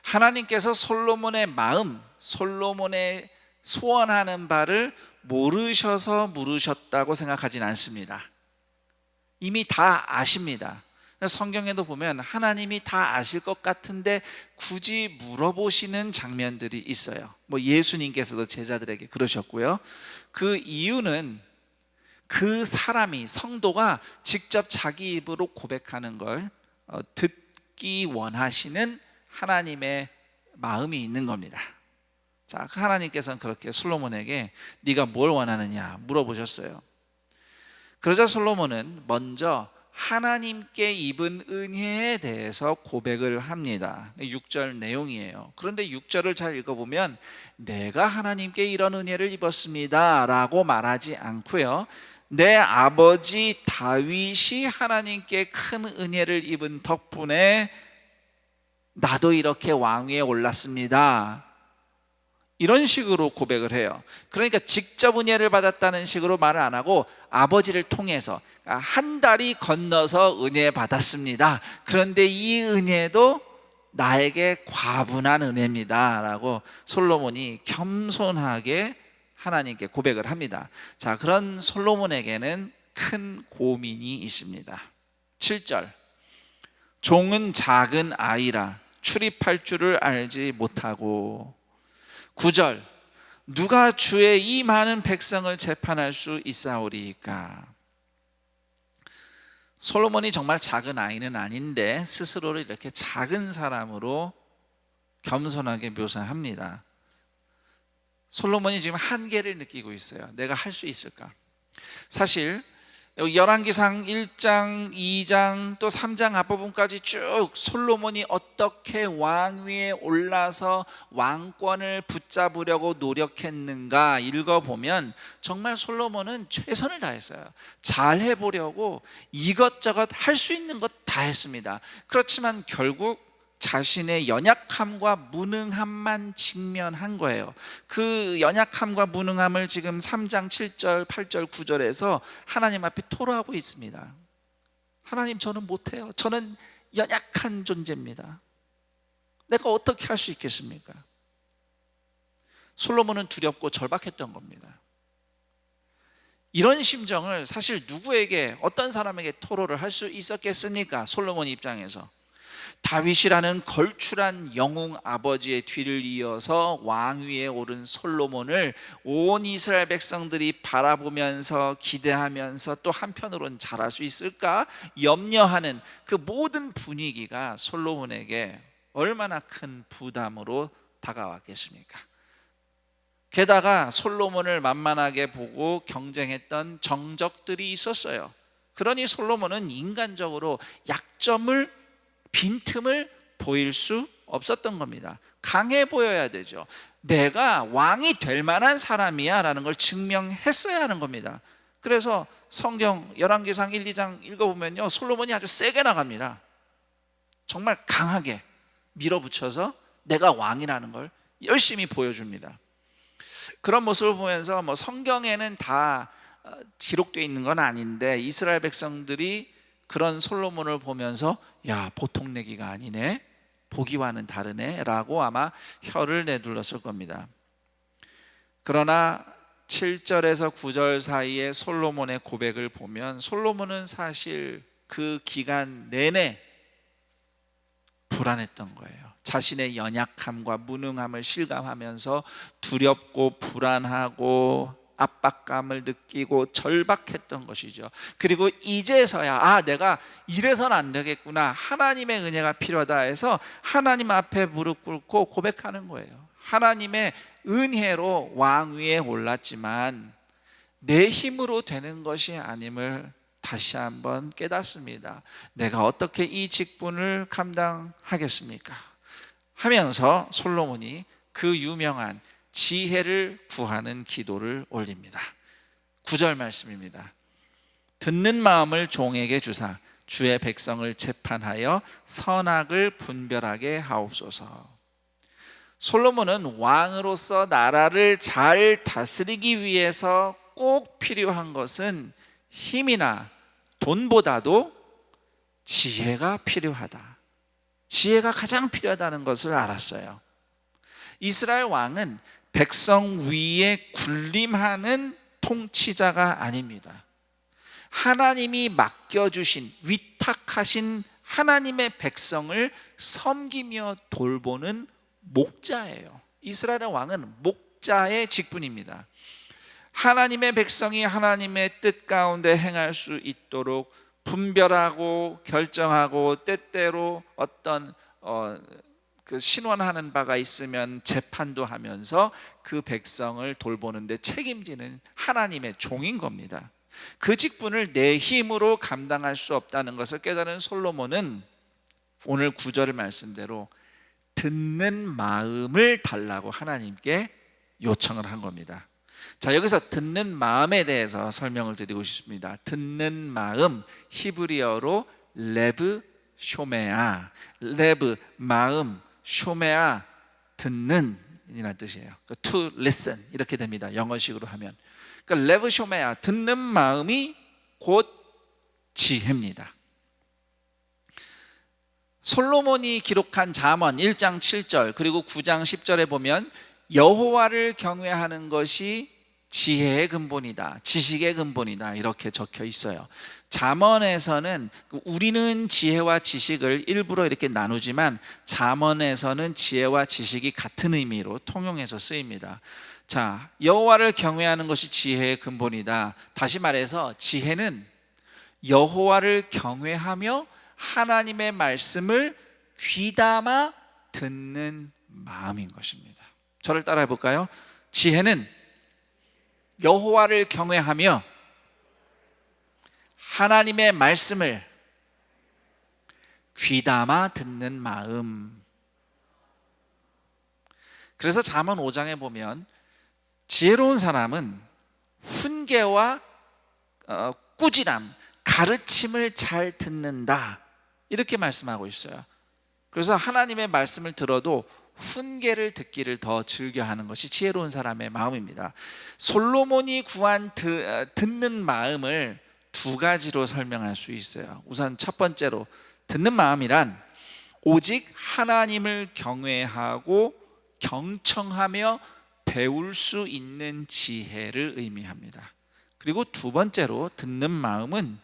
하나님께서 솔로몬의 마음, 솔로몬의 소원하는 바를 모르셔서 물으셨다고 생각하진 않습니다. 이미 다 아십니다. 성경에도 보면 하나님이 다 아실 것 같은데 굳이 물어보시는 장면들이 있어요. 예수님께서도 제자들에게 그러셨고요. 그 이유는 그 사람이, 성도가 직접 자기 입으로 고백하는 걸 듣기 원하시는 하나님의 마음이 있는 겁니다. 자, 하나님께서는 그렇게 솔로몬에게 네가 뭘 원하느냐 물어보셨어요. 그러자 솔로몬은 먼저 하나님께 입은 은혜에 대해서 고백을 합니다. 6절 내용이에요. 그런데 6절을 잘 읽어보면 내가 하나님께 이런 은혜를 입었습니다 라고 말하지 않고요, 내 아버지 다윗이 하나님께 큰 은혜를 입은 덕분에 나도 이렇게 왕위에 올랐습니다, 이런 식으로 고백을 해요. 그러니까 직접 은혜를 받았다는 식으로 말을 안 하고 아버지를 통해서 한 달이 건너서 은혜 받았습니다. 그런데 이 은혜도 나에게 과분한 은혜입니다 라고 솔로몬이 겸손하게 하나님께 고백을 합니다. 자, 그런 솔로몬에게는 큰 고민이 있습니다. 7절, 종은 작은 아이라 출입할 줄을 알지 못하고. 9절, 누가 주의 이 많은 백성을 재판할 수 있사오리이까. 솔로몬이 정말 작은 아이는 아닌데 스스로를 이렇게 작은 사람으로 겸손하게 묘사합니다. 솔로몬이 지금 한계를 느끼고 있어요. 내가 할 수 있을까? 사실 열왕기상 1장, 2장 또 3장 앞부분까지 쭉 솔로몬이 어떻게 왕위에 올라서 왕권을 붙잡으려고 노력했는가 읽어보면 정말 솔로몬은 최선을 다했어요. 잘 해보려고 이것저것 할 수 있는 것 다 했습니다. 그렇지만 결국 자신의 연약함과 무능함만 직면한 거예요. 그 연약함과 무능함을 지금 3장 7절, 8절, 9절에서 하나님 앞에 토로하고 있습니다. 하나님, 저는 못해요. 저는 연약한 존재입니다. 내가 어떻게 할 수 있겠습니까? 솔로몬은 두렵고 절박했던 겁니다. 이런 심정을 사실 누구에게, 어떤 사람에게 토로를 할 수 있었겠습니까? 솔로몬 입장에서 다윗이라는 걸출한 영웅 아버지의 뒤를 이어서 왕위에 오른 솔로몬을 온 이스라엘 백성들이 바라보면서 기대하면서 또 한편으로는 잘할 수 있을까 염려하는 그 모든 분위기가 솔로몬에게 얼마나 큰 부담으로 다가왔겠습니까? 게다가 솔로몬을 만만하게 보고 경쟁했던 정적들이 있었어요. 그러니 솔로몬은 인간적으로 약점을, 빈틈을 보일 수 없었던 겁니다. 강해 보여야 되죠. 내가 왕이 될 만한 사람이야 라는 걸 증명했어야 하는 겁니다. 그래서 성경 열왕기상 1, 2장 읽어보면요, 솔로몬이 아주 세게 나갑니다. 정말 강하게 밀어붙여서 내가 왕이라는 걸 열심히 보여줍니다. 그런 모습을 보면서 성경에는 다 기록되어 있는 건 아닌데 이스라엘 백성들이 그런 솔로몬을 보면서 야, 보통 내기가 아니네, 보기와는 다르네 라고 아마 혀를 내둘렀을 겁니다. 그러나 7절에서 9절 사이에 솔로몬의 고백을 보면 솔로몬은 사실 그 기간 내내 불안했던 거예요. 자신의 연약함과 무능함을 실감하면서 두렵고 불안하고 압박감을 느끼고 절박했던 것이죠. 그리고 이제서야 내가 이래서는 안 되겠구나, 하나님의 은혜가 필요하다 해서 하나님 앞에 무릎 꿇고 고백하는 거예요. 하나님의 은혜로 왕위에 올랐지만 내 힘으로 되는 것이 아님을 다시 한번 깨닫습니다. 내가 어떻게 이 직분을 감당하겠습니까? 하면서 솔로몬이 그 유명한 지혜를 구하는 기도를 올립니다. 9절 말씀입니다. 듣는 마음을 종에게 주사 주의 백성을 재판하여 선악을 분별하게 하옵소서. 솔로몬은 왕으로서 나라를 잘 다스리기 위해서 꼭 필요한 것은 힘이나 돈보다도 지혜가 필요하다. 지혜가 가장 필요하다는 것을 알았어요. 이스라엘 왕은 백성 위에 군림하는 통치자가 아닙니다. 하나님이 맡겨주신, 위탁하신 하나님의 백성을 섬기며 돌보는 목자예요. 이스라엘 왕은 목자의 직분입니다. 하나님의 백성이 하나님의 뜻 가운데 행할 수 있도록 분별하고 결정하고, 때때로 어떤 그 신원하는 바가 있으면 재판도 하면서 그 백성을 돌보는데 책임지는 하나님의 종인 겁니다. 그 직분을 내 힘으로 감당할 수 없다는 것을 깨달은 솔로몬은 오늘 9절 말씀대로 듣는 마음을 달라고 하나님께 요청을 한 겁니다. 자, 여기서 듣는 마음에 대해서 설명을 드리고 싶습니다. 듣는 마음, 히브리어로 레브 쇼메아, 레브 마음, 쇼메아 듣는 이라는 뜻이에요. To listen 이렇게 됩니다. 영어식으로 하면. 그러니까 레브 쇼메아, 듣는 마음이 곧 지혜입니다. 솔로몬이 기록한 잠언 1장 7절 그리고 9장 10절에 보면 여호와를 경외하는 것이 지혜의 근본이다, 지식의 근본이다 이렇게 적혀 있어요. 잠언에서는 우리는 지혜와 지식을 일부러 이렇게 나누지만 잠언에서는 지혜와 지식이 같은 의미로 통용해서 쓰입니다. 자, 여호와를 경외하는 것이 지혜의 근본이다. 다시 말해서 지혜는 여호와를 경외하며 하나님의 말씀을 귀담아 듣는 마음인 것입니다. 저를 따라해 볼까요? 지혜는 여호와를 경외하며 하나님의 말씀을 귀담아 듣는 마음. 그래서 잠언 5장에 보면 지혜로운 사람은 훈계와 꾸지람, 가르침을 잘 듣는다 이렇게 말씀하고 있어요. 그래서 하나님의 말씀을 들어도 훈계를 듣기를 더 즐겨하는 것이 지혜로운 사람의 마음입니다. 솔로몬이 구한 듣는 마음을 두 가지로 설명할 수 있어요. 우선 첫 번째로 듣는 마음이란 오직 하나님을 경외하고 경청하며 배울 수 있는 지혜를 의미합니다. 그리고 두 번째로 듣는 마음은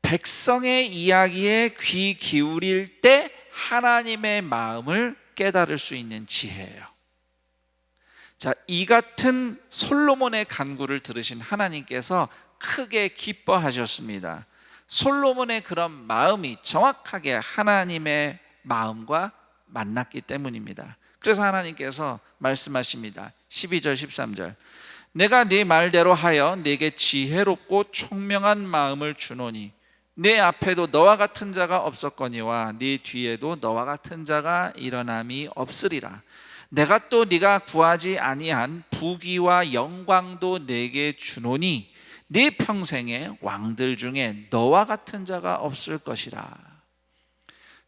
백성의 이야기에 귀 기울일 때 하나님의 마음을 깨달을 수 있는 지혜예요. 자, 이 같은 솔로몬의 간구를 들으신 하나님께서 크게 기뻐하셨습니다. 솔로몬의 그런 마음이 정확하게 하나님의 마음과 만났기 때문입니다. 그래서 하나님께서 말씀하십니다. 12절 13절 내가 네 말대로 하여 네게 지혜롭고 총명한 마음을 주노니 네 앞에도 너와 같은 자가 없었거니와 네 뒤에도 너와 같은 자가 일어남이 없으리라. 내가 또 네가 구하지 아니한 부귀와 영광도 네게 주노니 네 평생에 왕들 중에 너와 같은 자가 없을 것이라.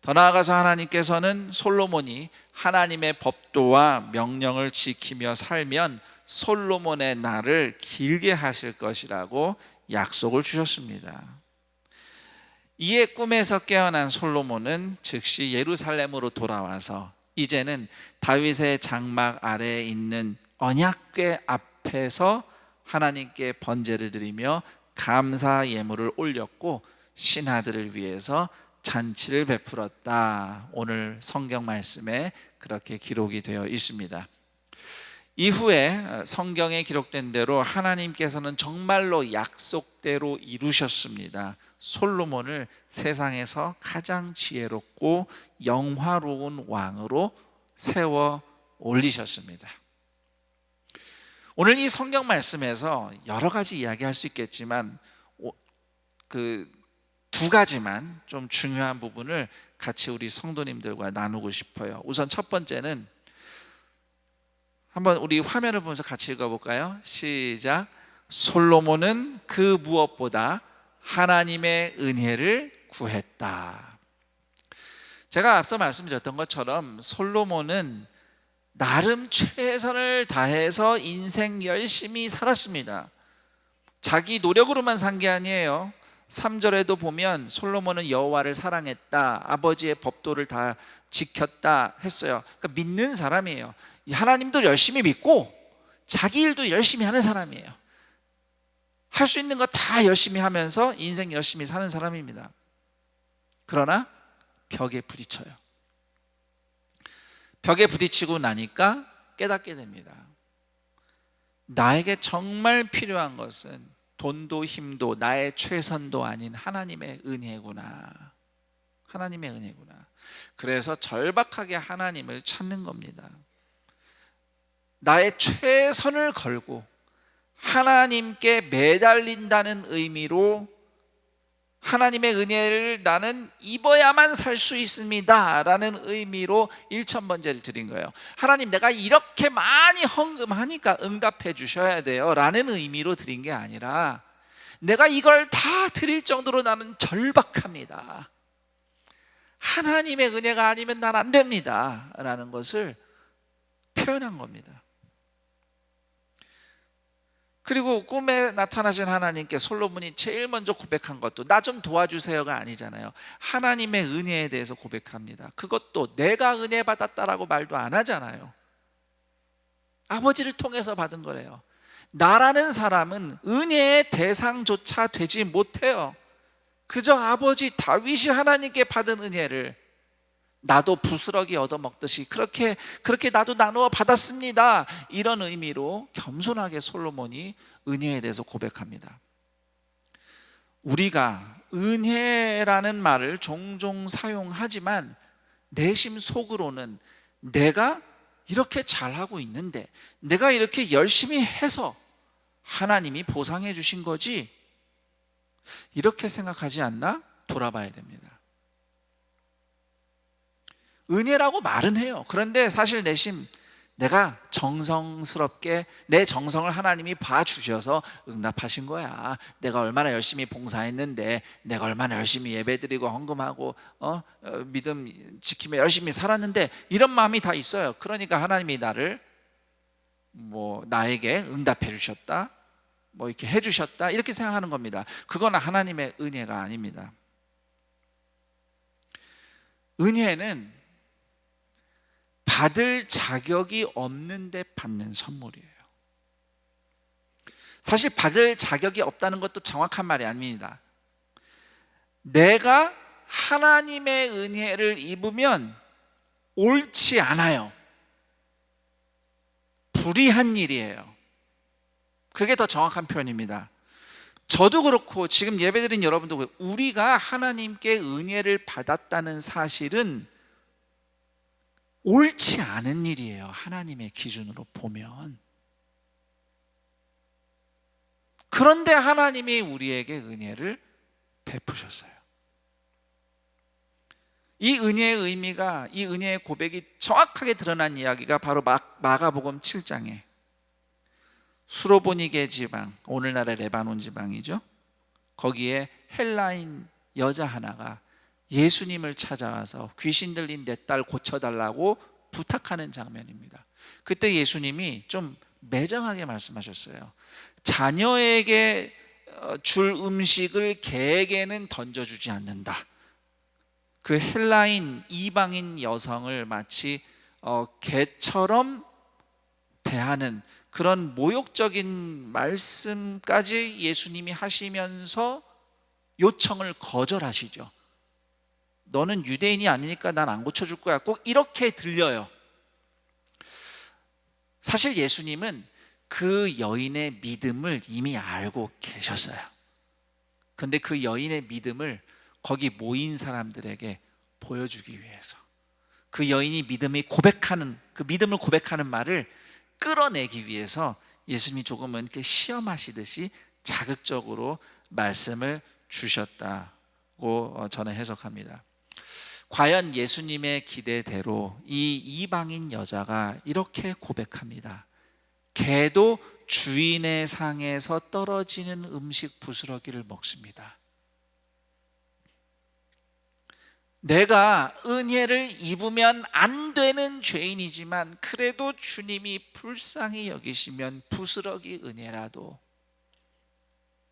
더 나아가서 하나님께서는 솔로몬이 하나님의 법도와 명령을 지키며 살면 솔로몬의 날을 길게 하실 것이라고 약속을 주셨습니다. 이에 꿈에서 깨어난 솔로몬은 즉시 예루살렘으로 돌아와서 이제는 다윗의 장막 아래에 있는 언약궤 앞에서 하나님께 번제를 드리며 감사 예물을 올렸고 신하들을 위해서 잔치를 베풀었다. 오늘 성경 말씀에 그렇게 기록이 되어 있습니다. 이후에 성경에 기록된 대로 하나님께서는 정말로 약속대로 이루셨습니다. 솔로몬을 세상에서 가장 지혜롭고 영화로운 왕으로 세워 올리셨습니다. 오늘 이 성경 말씀에서 여러 가지 이야기할 수 있겠지만 그 두 가지만 좀 중요한 부분을 같이 우리 성도님들과 나누고 싶어요. 우선 첫 번째는 한번 우리 화면을 보면서 같이 읽어볼까요? 시작. 솔로몬은 그 무엇보다 하나님의 은혜를 구했다. 제가 앞서 말씀드렸던 것처럼 솔로몬은 나름 최선을 다해서 인생 열심히 살았습니다. 자기 노력으로만 산 게 아니에요. 3절에도 보면 솔로몬은 여호와를 사랑했다, 아버지의 법도를 다 지켰다 했어요. 그러니까 믿는 사람이에요. 하나님도 열심히 믿고 자기 일도 열심히 하는 사람이에요. 할 수 있는 거 다 열심히 하면서 인생 열심히 사는 사람입니다. 그러나 벽에 부딪혀요. 벽에 부딪히고 나니까 깨닫게 됩니다. 나에게 정말 필요한 것은 돈도 힘도 나의 최선도 아닌 하나님의 은혜구나. 하나님의 은혜구나. 그래서 절박하게 하나님을 찾는 겁니다. 나의 최선을 걸고 하나님께 매달린다는 의미로 하나님의 은혜를 나는 입어야만 살 수 있습니다 라는 의미로 1000번제를 드린 거예요. 하나님, 내가 이렇게 많이 헌금하니까 응답해 주셔야 돼요 라는 의미로 드린 게 아니라, 내가 이걸 다 드릴 정도로 나는 절박합니다, 하나님의 은혜가 아니면 난 안 됩니다 라는 것을 표현한 겁니다. 그리고 꿈에 나타나신 하나님께 솔로몬이 제일 먼저 고백한 것도 나 좀 도와주세요가 아니잖아요. 하나님의 은혜에 대해서 고백합니다. 그것도 내가 은혜 받았다라고 말도 안 하잖아요. 아버지를 통해서 받은 거래요. 나라는 사람은 은혜의 대상조차 되지 못해요. 그저 아버지 다윗이 하나님께 받은 은혜를 나도 부스러기 얻어먹듯이 그렇게 나도 나누어 받았습니다, 이런 의미로 겸손하게 솔로몬이 은혜에 대해서 고백합니다. 우리가 은혜라는 말을 종종 사용하지만 내심 속으로는 내가 이렇게 잘하고 있는데, 내가 이렇게 열심히 해서 하나님이 보상해 주신 거지, 이렇게 생각하지 않나 돌아봐야 됩니다. 은혜라고 말은 해요. 그런데 사실 내심 내가 정성스럽게 내 정성을 하나님이 봐주셔서 응답하신 거야. 내가 얼마나 열심히 봉사했는데, 내가 얼마나 열심히 예배드리고 헌금하고 믿음 지키며 열심히 살았는데, 이런 마음이 다 있어요. 그러니까 하나님이 나를 나에게 응답해 주셨다, 이렇게 해 주셨다, 이렇게 생각하는 겁니다. 그건 하나님의 은혜가 아닙니다. 은혜는 받을 자격이 없는데 받는 선물이에요. 사실 받을 자격이 없다는 것도 정확한 말이 아닙니다. 내가 하나님의 은혜를 입으면 옳지 않아요. 불의한 일이에요. 그게 더 정확한 표현입니다. 저도 그렇고 지금 예배드린 여러분도 그렇고, 우리가 하나님께 은혜를 받았다는 사실은 옳지 않은 일이에요. 하나님의 기준으로 보면. 그런데 하나님이 우리에게 은혜를 베푸셨어요. 이 은혜의 의미가, 이 은혜의 고백이 정확하게 드러난 이야기가 바로 마가복음 7장에 수로보니게 지방, 오늘날의 레바논 지방이죠. 거기에 헬라인 여자 하나가 예수님을 찾아와서 귀신 들린 내 딸 고쳐달라고 부탁하는 장면입니다. 그때 예수님이 좀 매정하게 말씀하셨어요. 자녀에게 줄 음식을 개에게는 던져주지 않는다. 그 헬라인 이방인 여성을 마치 개처럼 대하는 그런 모욕적인 말씀까지 예수님이 하시면서 요청을 거절하시죠. 너는 유대인이 아니니까 난 안 고쳐줄 거야, 꼭 이렇게 들려요. 사실 예수님은 그 여인의 믿음을 이미 알고 계셨어요. 그런데 그 여인의 믿음을 거기 모인 사람들에게 보여주기 위해서, 그 여인이 믿음을 고백하는 말을 끌어내기 위해서 예수님이 조금은 이렇게 시험하시듯이 자극적으로 말씀을 주셨다고 저는 해석합니다. 과연 예수님의 기대대로 이 이방인 여자가 이렇게 고백합니다. 개도 주인의 상에서 떨어지는 음식 부스러기를 먹습니다. 내가 은혜를 입으면 안 본래는 죄인이지만 그래도 주님이 불쌍히 여기시면 부스러기 은혜라도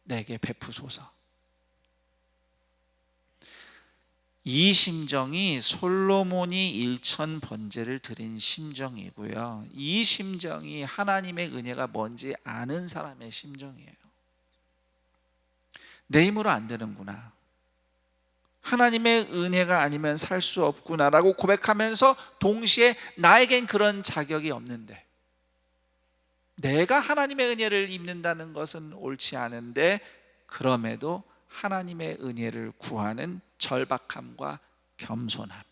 내게 베푸소서. 이 심정이 솔로몬이 일천 번제를 드린 심정이고요, 이 심정이 하나님의 은혜가 뭔지 아는 사람의 심정이에요. 내 힘으로 안 되는구나, 하나님의 은혜가 아니면 살 수 없구나라고 고백하면서 동시에 나에겐 그런 자격이 없는데, 내가 하나님의 은혜를 입는다는 것은 옳지 않은데 그럼에도 하나님의 은혜를 구하는 절박함과 겸손함.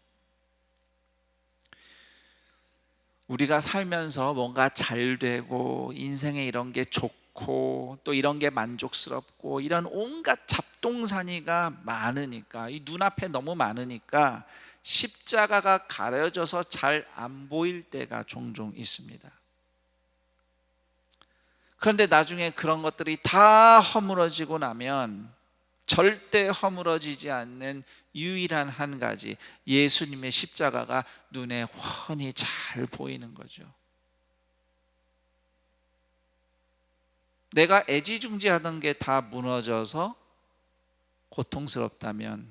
우리가 살면서 뭔가 잘 되고 인생에 이런 게 좋고 또 이런 게 만족스럽고 이런 온갖 잡동사니가 많으니까, 이 눈앞에 너무 많으니까 십자가가 가려져서 잘 안 보일 때가 종종 있습니다. 그런데 나중에 그런 것들이 다 허물어지고 나면 절대 허물어지지 않는 유일한 한 가지, 예수님의 십자가가 눈에 훤히 잘 보이는 거죠. 내가 애지중지하던 게 다 무너져서 고통스럽다면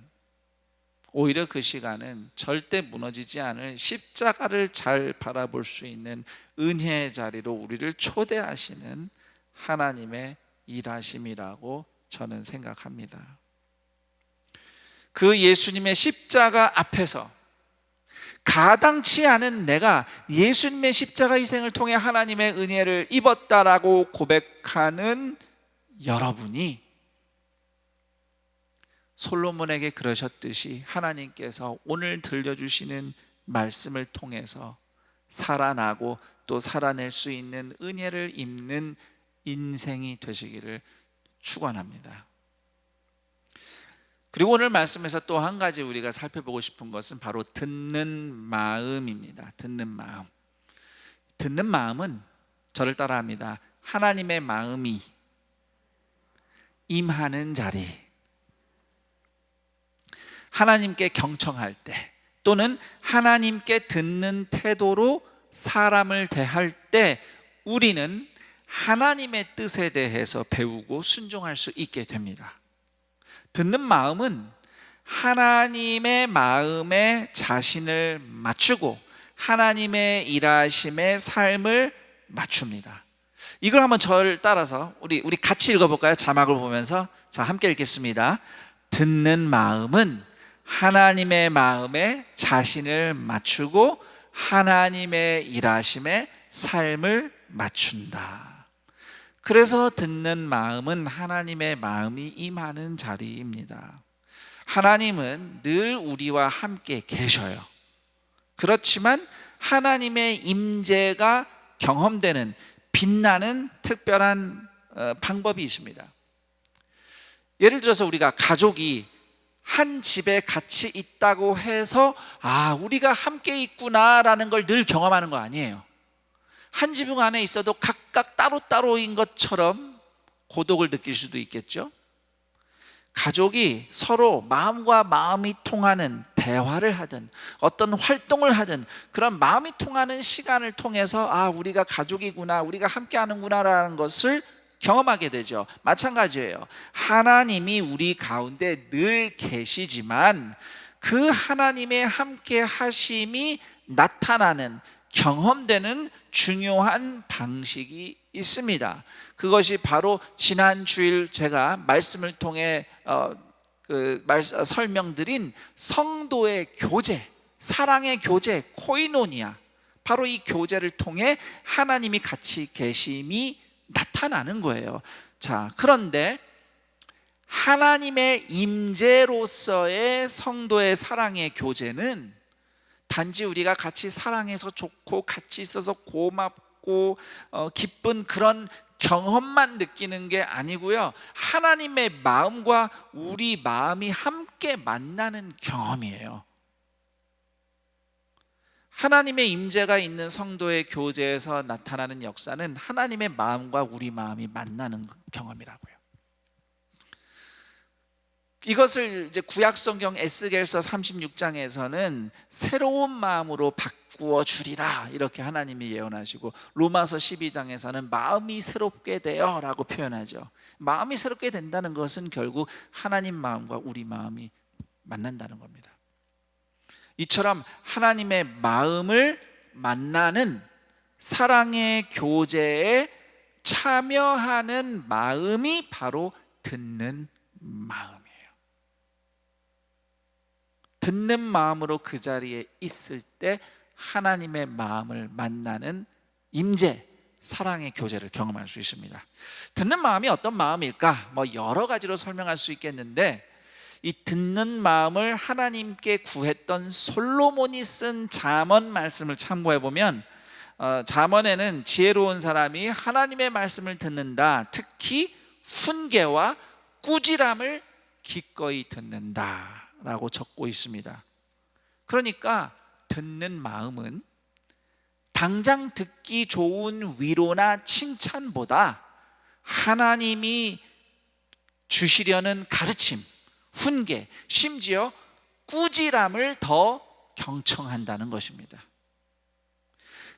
오히려 그 시간은 절대 무너지지 않을 십자가를 잘 바라볼 수 있는 은혜의 자리로 우리를 초대하시는 하나님의 일하심이라고 저는 생각합니다. 그 예수님의 십자가 앞에서 가당치 않은 내가 예수님의 십자가 희생을 통해 하나님의 은혜를 입었다라고 고백하는 여러분이 솔로몬에게 그러셨듯이 하나님께서 오늘 들려주시는 말씀을 통해서 살아나고 또 살아낼 수 있는 은혜를 입는 인생이 되시기를 축원합니다. 그리고 오늘 말씀에서 또 한 가지 우리가 살펴보고 싶은 것은 바로 듣는 마음입니다. 듣는 마음. 듣는 마음은 저를 따라합니다. 하나님의 마음이 임하는 자리, 하나님께 경청할 때 또는 하나님께 듣는 태도로 사람을 대할 때 우리는 하나님의 뜻에 대해서 배우고 순종할 수 있게 됩니다. 듣는 마음은 하나님의 마음에 자신을 맞추고 하나님의 일하심의 삶을 맞춥니다. 이걸 한번 저를 따라서 우리 같이 읽어볼까요? 자막을 보면서. 자, 함께 읽겠습니다. 듣는 마음은 하나님의 마음에 자신을 맞추고 하나님의 일하심의 삶을 맞춘다. 그래서 듣는 마음은 하나님의 마음이 임하는 자리입니다. 하나님은 늘 우리와 함께 계셔요. 그렇지만 하나님의 임재가 경험되는 빛나는 특별한 방법이 있습니다. 예를 들어서 우리가 가족이 한 집에 같이 있다고 해서 우리가 함께 있구나라는 걸 늘 경험하는 거 아니에요. 한 지붕 안에 있어도 각각 따로따로인 것처럼 고독을 느낄 수도 있겠죠. 가족이 서로 마음과 마음이 통하는 대화를 하든 어떤 활동을 하든 그런 마음이 통하는 시간을 통해서 우리가 가족이구나, 우리가 함께 하는구나라는 것을 경험하게 되죠. 마찬가지예요. 하나님이 우리 가운데 늘 계시지만 그 하나님의 함께 하심이 나타나는, 경험되는 중요한 방식이 있습니다. 그것이 바로 지난 주일 제가 말씀을 통해 설명드린 성도의 교제, 사랑의 교제, 코이노니아, 바로 이 교제를 통해 하나님이 같이 계심이 나타나는 거예요. 자, 그런데 하나님의 임재로서의 성도의 사랑의 교제는 단지 우리가 같이 사랑해서 좋고 같이 있어서 고맙고 기쁜 그런 경험만 느끼는 게 아니고요, 하나님의 마음과 우리 마음이 함께 만나는 경험이에요. 하나님의 임재가 있는 성도의 교제에서 나타나는 역사는 하나님의 마음과 우리 마음이 만나는 경험이라고요. 이것을 이제 구약 성경 에스겔서 36장에서는 새로운 마음으로 바꾸어 주리라 이렇게 하나님이 예언하시고, 로마서 12장에서는 마음이 새롭게 되어 라고 표현하죠. 마음이 새롭게 된다는 것은 결국 하나님 마음과 우리 마음이 만난다는 겁니다. 이처럼 하나님의 마음을 만나는 사랑의 교제에 참여하는 마음이 바로 듣는 마음이에요. 듣는 마음으로 그 자리에 있을 때 하나님의 마음을 만나는 임재, 사랑의 교제를 경험할 수 있습니다. 듣는 마음이 어떤 마음일까? 여러 가지로 설명할 수 있겠는데, 이 듣는 마음을 하나님께 구했던 솔로몬이 쓴 잠언 말씀을 참고해 보면, 잠언에는 지혜로운 사람이 하나님의 말씀을 듣는다, 특히 훈계와 꾸지람을 기꺼이 듣는다 라고 적고 있습니다. 그러니까 듣는 마음은 당장 듣기 좋은 위로나 칭찬보다 하나님이 주시려는 가르침, 훈계, 심지어 꾸지람을 더 경청한다는 것입니다.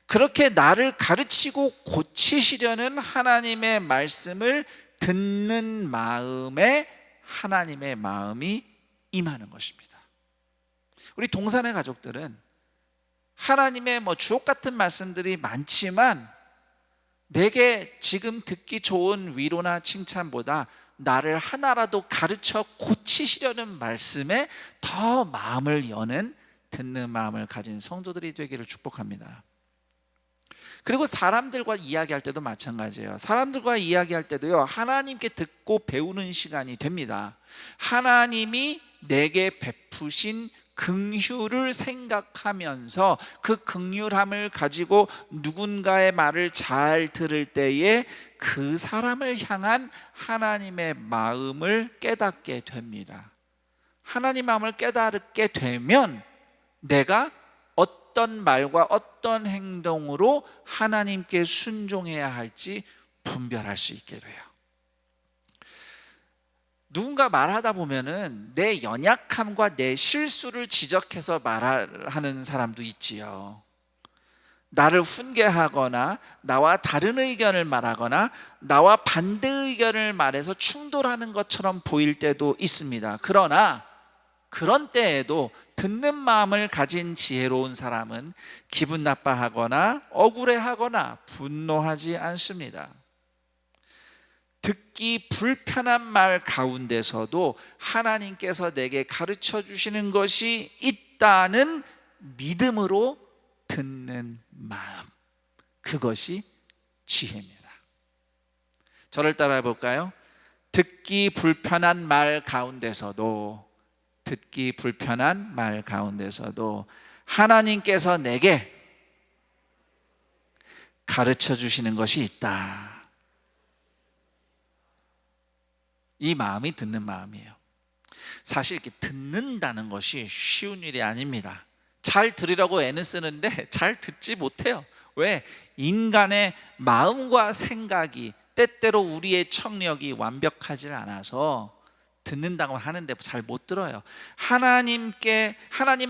그렇게 나를 가르치고 고치시려는 하나님의 말씀을 듣는 마음에 하나님의 마음이 임하는 것입니다. 우리 동산의 가족들은 하나님의 주옥 같은 말씀들이 많지만, 내게 지금 듣기 좋은 위로나 칭찬보다 나를 하나라도 가르쳐 고치시려는 말씀에 더 마음을 여는 듣는 마음을 가진 성도들이 되기를 축복합니다. 그리고 사람들과 이야기할 때도 마찬가지예요. 사람들과 이야기할 때도요, 하나님께 듣고 배우는 시간이 됩니다. 하나님이 내게 베푸신 긍휼을 생각하면서 그 긍휼함을 가지고 누군가의 말을 잘 들을 때에 그 사람을 향한 하나님의 마음을 깨닫게 됩니다. 하나님 마음을 깨닫게 되면 내가 어떤 말과 어떤 행동으로 하나님께 순종해야 할지 분별할 수 있게 돼요. 누군가 말하다 보면은 내 연약함과 내 실수를 지적해서 말하는 사람도 있지요. 나를 훈계하거나 나와 다른 의견을 말하거나 나와 반대 의견을 말해서 충돌하는 것처럼 보일 때도 있습니다. 그러나 그런 때에도 듣는 마음을 가진 지혜로운 사람은 기분 나빠하거나 억울해하거나 분노하지 않습니다. 듣기 불편한 말 가운데서도 하나님께서 내게 가르쳐 주시는 것이 있다는 믿음으로 듣는 마음, 그것이 지혜입니다. 저를 따라해 볼까요? 듣기 불편한 말 가운데서도 하나님께서 내게 가르쳐 주시는 것이 있다. 이 마음이 듣는 마음이에요. 사실 이렇게 듣는다는 것이 쉬운 일이 아닙니다. 잘 들으려고 애는 쓰는데 잘 듣지 못해요. 왜? 인간의 마음과 생각이, 때때로 우리의 청력이 완벽하지 않아서 듣는다고 하는데 잘 못 들어요. 하나님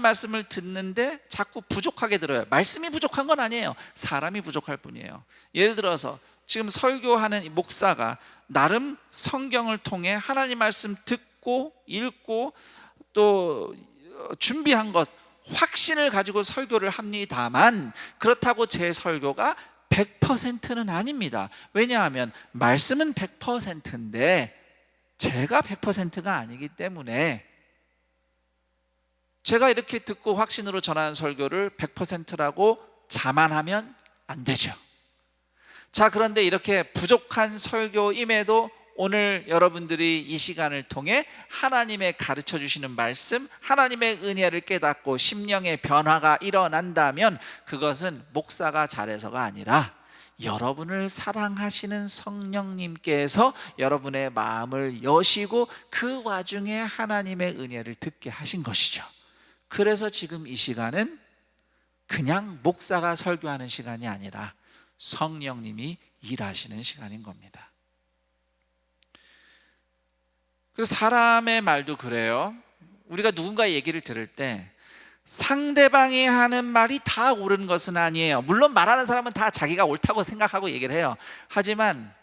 말씀을 듣는데 자꾸 부족하게 들어요. 말씀이 부족한 건 아니에요. 사람이 부족할 뿐이에요. 예를 들어서 지금 설교하는 목사가 나름 성경을 통해 하나님 말씀 듣고 읽고 또 준비한 것, 확신을 가지고 설교를 합니다만, 그렇다고 제 설교가 100%는 아닙니다. 왜냐하면 말씀은 100%인데 제가 100%가 아니기 때문에 제가 이렇게 듣고 확신으로 전하는 설교를 100%라고 자만하면 안 되죠. 자, 그런데 이렇게 부족한 설교임에도 오늘 여러분들이 이 시간을 통해 하나님의 가르쳐 주시는 말씀, 하나님의 은혜를 깨닫고 심령의 변화가 일어난다면 그것은 목사가 잘해서가 아니라 여러분을 사랑하시는 성령님께서 여러분의 마음을 여시고 그 와중에 하나님의 은혜를 듣게 하신 것이죠. 그래서 지금 이 시간은 그냥 목사가 설교하는 시간이 아니라 성령님이 일하시는 시간인 겁니다. 그래서 사람의 말도 그래요. 우리가 누군가 얘기를 들을 때 상대방이 하는 말이 다 옳은 것은 아니에요. 물론 말하는 사람은 다 자기가 옳다고 생각하고 얘기를 해요. 하지만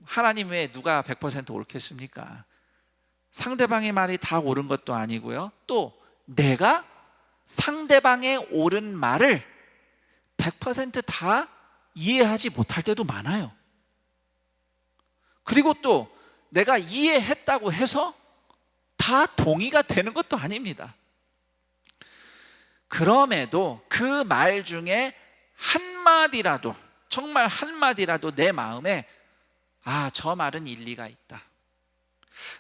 하나님 외에 누가 100% 옳겠습니까? 상대방의 말이 다 옳은 것도 아니고요, 또 내가 상대방의 옳은 말을 100% 다 이해하지 못할 때도 많아요. 그리고 또 내가 이해했다고 해서 다 동의가 되는 것도 아닙니다. 그럼에도 그 말 중에 한마디라도, 정말 한마디라도 내 마음에 저 말은 일리가 있다,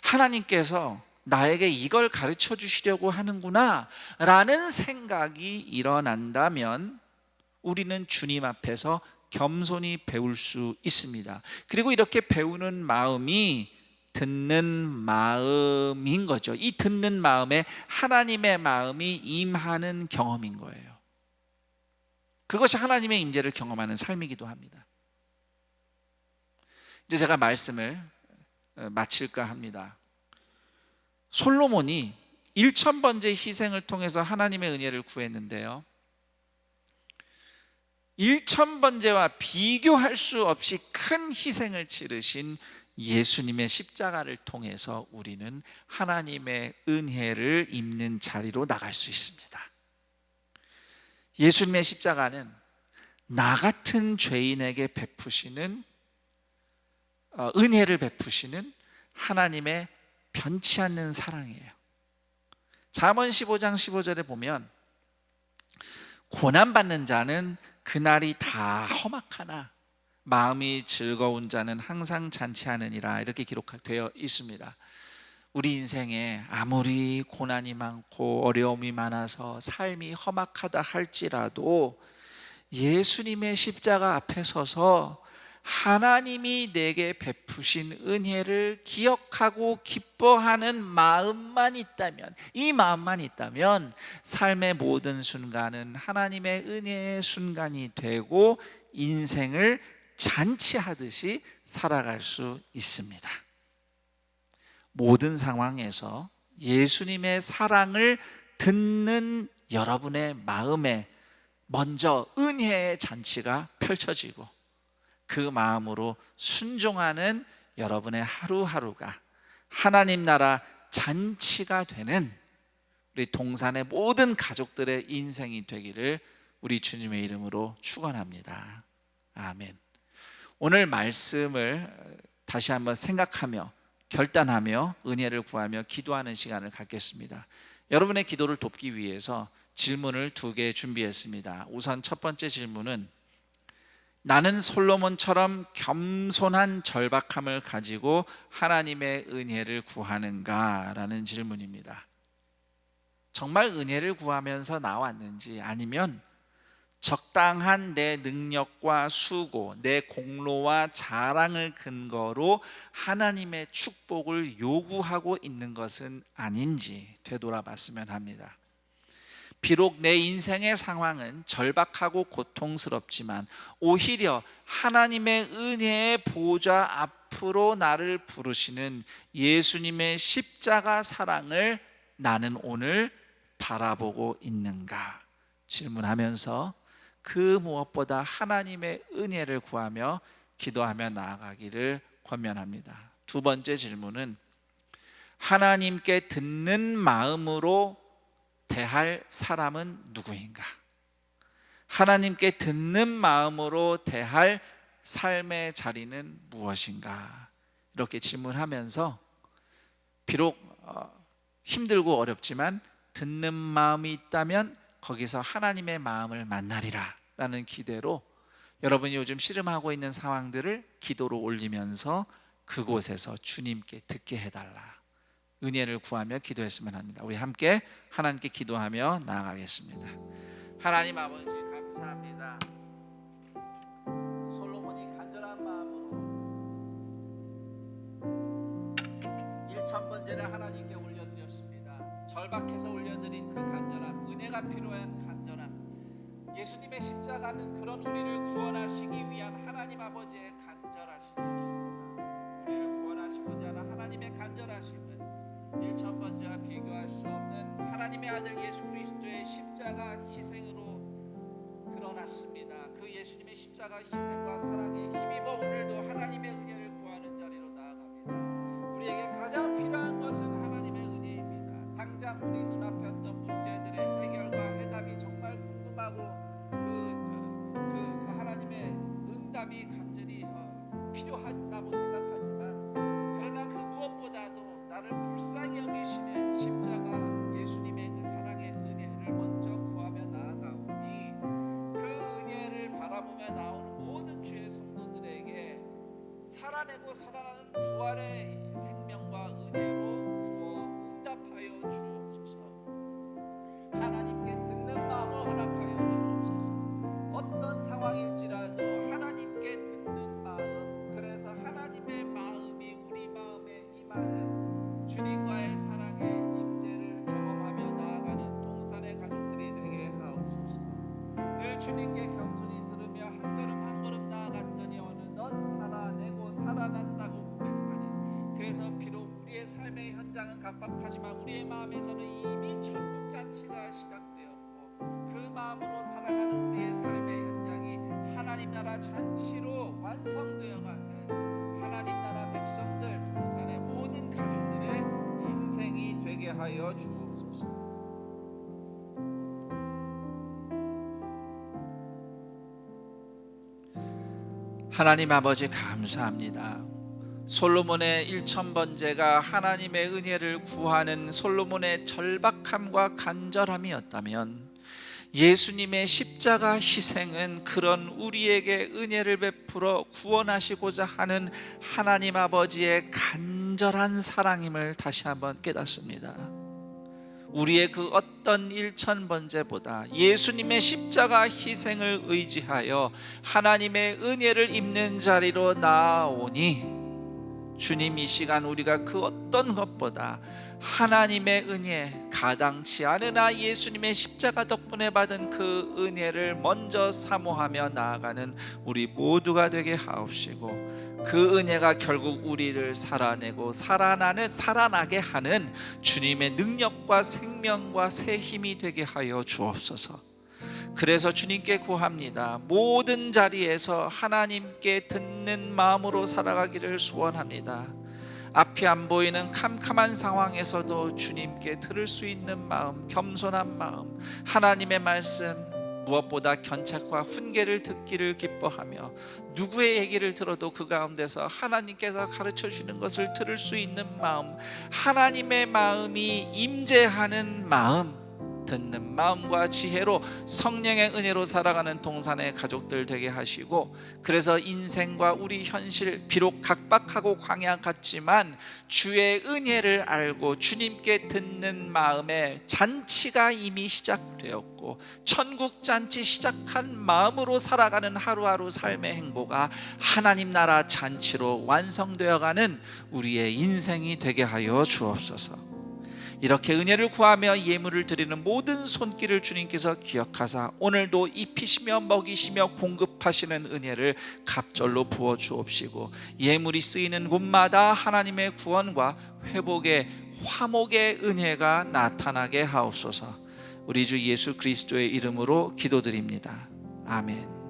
하나님께서 나에게 이걸 가르쳐 주시려고 하는구나 라는 생각이 일어난다면 우리는 주님 앞에서 겸손히 배울 수 있습니다. 그리고 이렇게 배우는 마음이 듣는 마음인 거죠. 이 듣는 마음에 하나님의 마음이 임하는 경험인 거예요. 그것이 하나님의 임재를 경험하는 삶이기도 합니다. 이제 제가 말씀을 마칠까 합니다. 솔로몬이 1000번째 희생을 통해서 하나님의 은혜를 구했는데요, 1000번째와 비교할 수 없이 큰 희생을 치르신 예수님의 십자가를 통해서 우리는 하나님의 은혜를 입는 자리로 나갈 수 있습니다. 예수님의 십자가는 나 같은 죄인에게 베푸시는 은혜를 베푸시는 하나님의 변치 않는 사랑이에요. 잠언 15장 15절에 보면 고난받는 자는 그날이 다 험악하나 마음이 즐거운 자는 항상 잔치하느니라, 이렇게 기록되어 있습니다. 우리 인생에 아무리 고난이 많고 어려움이 많아서 삶이 험악하다 할지라도 예수님의 십자가 앞에 서서 하나님이 내게 베푸신 은혜를 기억하고 기뻐하는 마음만 있다면, 이 마음만 있다면 삶의 모든 순간은 하나님의 은혜의 순간이 되고 인생을 잔치하듯이 살아갈 수 있습니다. 모든 상황에서 예수님의 사랑을 듣는 여러분의 마음에 먼저 은혜의 잔치가 펼쳐지고 그 마음으로 순종하는 여러분의 하루하루가 하나님 나라 잔치가 되는 우리 동산의 모든 가족들의 인생이 되기를 우리 주님의 이름으로 축원합니다. 아멘. 오늘 말씀을 다시 한번 생각하며 결단하며 은혜를 구하며 기도하는 시간을 갖겠습니다. 여러분의 기도를 돕기 위해서 질문을 2개 준비했습니다. 우선 첫 번째 질문은, 나는 솔로몬처럼 겸손한 절박함을 가지고 하나님의 은혜를 구하는가? 라는 질문입니다. 정말 은혜를 구하면서 나왔는지, 아니면 적당한 내 능력과 수고, 내 공로와 자랑을 근거로 하나님의 축복을 요구하고 있는 것은 아닌지 되돌아봤으면 합니다. 비록 내 인생의 상황은 절박하고 고통스럽지만 오히려 하나님의 은혜의 보좌 앞으로 나를 부르시는 예수님의 십자가 사랑을 나는 오늘 바라보고 있는가 질문하면서 그 무엇보다 하나님의 은혜를 구하며 기도하며 나아가기를 권면합니다. 2번째 질문은, 하나님께 듣는 마음으로 대할 사람은 누구인가? 하나님께 듣는 마음으로 대할 삶의 자리는 무엇인가? 이렇게 질문하면서 비록 힘들고 어렵지만 듣는 마음이 있다면 거기서 하나님의 마음을 만나리라 라는 기대로 여러분이 요즘 씨름하고 있는 상황들을 기도로 올리면서 그곳에서 주님께 듣게 해달라, 은혜를 구하며 기도했으면 합니다. 우리 함께 하나님께 기도하며 나아가겠습니다. 하나님 아버지, 감사합니다. 솔로몬이 간절한 마음으로 1000번째를 하나님께 올려드렸습니다. 절박해서 올려드린 그 간절함, 은혜가 필요한 간절함, 예수님의 십자가는 그런 우리를 구원하시기 위한 하나님 아버지의 간절하심이었습니다. 우리를 구원하시고자 하는 하나님의 간절하심은 1000번째와 비교할 수 없는 하나님의 하나님의 아들 예수 그리스도의 십자가 희생으로 드러났습니다. 그 예수님의 십자가 희생과 사랑에 힘입어 오늘도 하나님의 은혜를 구하는 자리로 나아갑니다. 우리에게 가장 필요한 것은 하나님의 은혜입니다. 당장 우리 눈앞에 어떤 문제들의 해결과 해답이 정말 궁금하고 그 하나님의 응답이 간절히 필요하다고 생각하지만, 그러나 그 무엇보다도 나를 불쌍히 여기시는 십자가 예수님의 그 사랑의 은혜를 먼저 구하며 나아가오니, 그 은혜를 바라보며 나오는 모든 주의 성도들에게 살아내고 살아나는 부활의 생명과 은혜로 부어 응답하여 주옵소서. 하나님께 듣는 마음을 허락하여 주옵소서. 어떤 상황일지라도 하나님께 듣는 마음, 그래서 하나님의 마음이 우리 마음에 임하는 주님과의 사랑의 임재를 경험하며 나아가는 동산의 가족들이 되게 하옵소서. 늘 주님께 겸손히 들으며 한 걸음 한 걸음 나아갔더니 어느덧 살아내고 살아났다고 고백하니, 그래서 비록 우리의 삶의 현장은 각박하지만 우리의 마음에서는 이미 천국 잔치가 시작되었고, 그 마음으로 살아가는 우리의 삶의 현장이 하나님 나라 잔치로 완성되어가는 하나님 나라 백성들, 동산의 모든 가족들의 인생이 되게 하여 주옵소서. 하나님 아버지 감사합니다. 솔로몬의 1000번제가 하나님의 은혜를 구하는 솔로몬의 절박함과 간절함이었다면, 예수님의 십자가 희생은 그런 우리에게 은혜를 베풀어 구원하시고자 하는 하나님 아버지의 간절한 사랑임을 다시 한번 깨닫습니다. 우리의 그 어떤 1000번제보다 예수님의 십자가 희생을 의지하여 하나님의 은혜를 입는 자리로 나아오니, 주님 이 시간 우리가 그 어떤 것보다 하나님의 은혜, 가당치 않으나 예수님의 십자가 덕분에 받은 그 은혜를 먼저 사모하며 나아가는 우리 모두가 되게 하옵시고, 그 은혜가 결국 우리를 살아내고 살아나게 하는 주님의 능력과 생명과 새 힘이 되게 하여 주옵소서. 그래서 주님께 구합니다. 모든 자리에서 하나님께 듣는 마음으로 살아가기를 소원합니다. 앞이 안 보이는 캄캄한 상황에서도 주님께 들을 수 있는 마음, 겸손한 마음, 하나님의 말씀, 무엇보다 견책과 훈계를 듣기를 기뻐하며, 누구의 얘기를 들어도 그 가운데서 하나님께서 가르쳐 주는 것을 들을 수 있는 마음, 하나님의 마음이 임재하는 마음, 듣는 마음과 지혜로 성령의 은혜로 살아가는 동산의 가족들 되게 하시고, 그래서 인생과 우리 현실 비록 각박하고 광야 같지만 주의 은혜를 알고 주님께 듣는 마음에 잔치가 이미 시작되었고, 천국 잔치 시작한 마음으로 살아가는 하루하루 삶의 행보가 하나님 나라 잔치로 완성되어가는 우리의 인생이 되게 하여 주옵소서. 이렇게 은혜를 구하며 예물을 드리는 모든 손길을 주님께서 기억하사 오늘도 입히시며 먹이시며 공급하시는 은혜를 갑절로 부어 주옵시고, 예물이 쓰이는 곳마다 하나님의 구원과 회복의 화목의 은혜가 나타나게 하옵소서. 우리 주 예수 그리스도의 이름으로 기도드립니다. 아멘.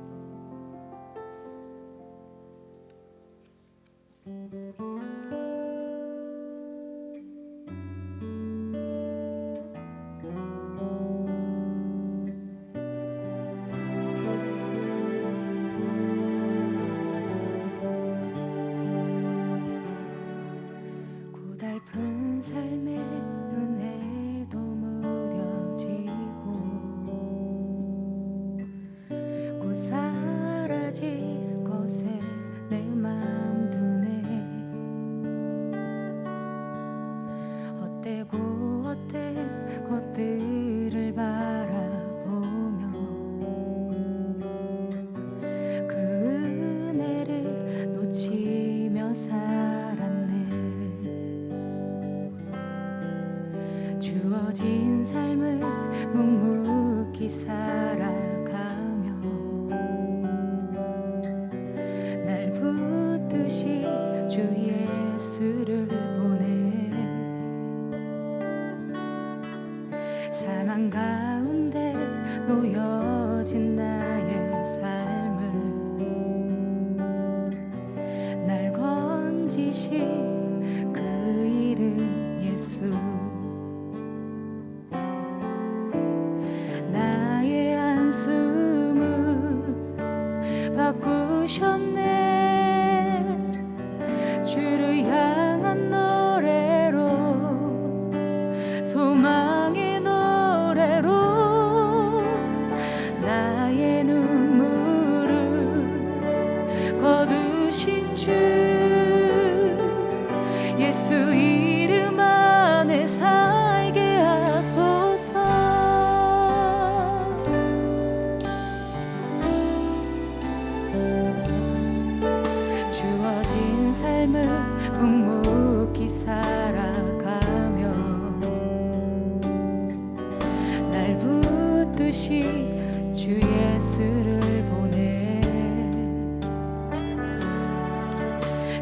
고달픈 삶의 은혜도 무뎌지고 곧 사라질 것에 내 맘 두네. 사망 가운데 놓여진 나의 삶을 날 건지신 그 이름 예수, 나의 한숨을 바꾸셨네. 주를 향한 노래로, 소망의 노래로 나의 눈물을 거두신 주 예수 이름 안에 살게 하소서. 주어진 삶을 묵묵히 살아가며 날 붙드신 주 예수를 보내.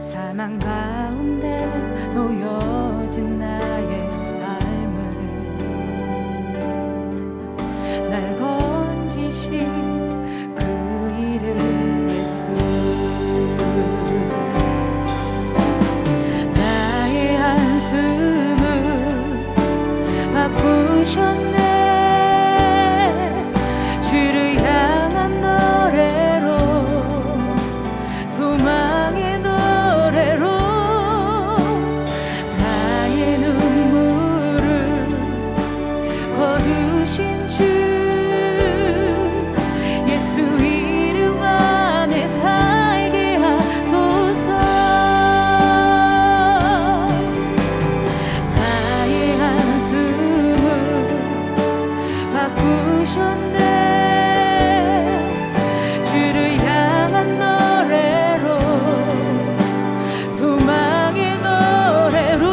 사망 가운데 놓여진 나의 삶을 날 건지신 그 이름 예수, 나의 한숨을 바꾸셨네. 주를 향한 노래로, 소망의 노래로 나의 눈물을 거두신 주 예수 이름 안에 살게 하소서. 나의 한숨을 바꾸셨네. 주를 향한 노래로, 소망의 노래로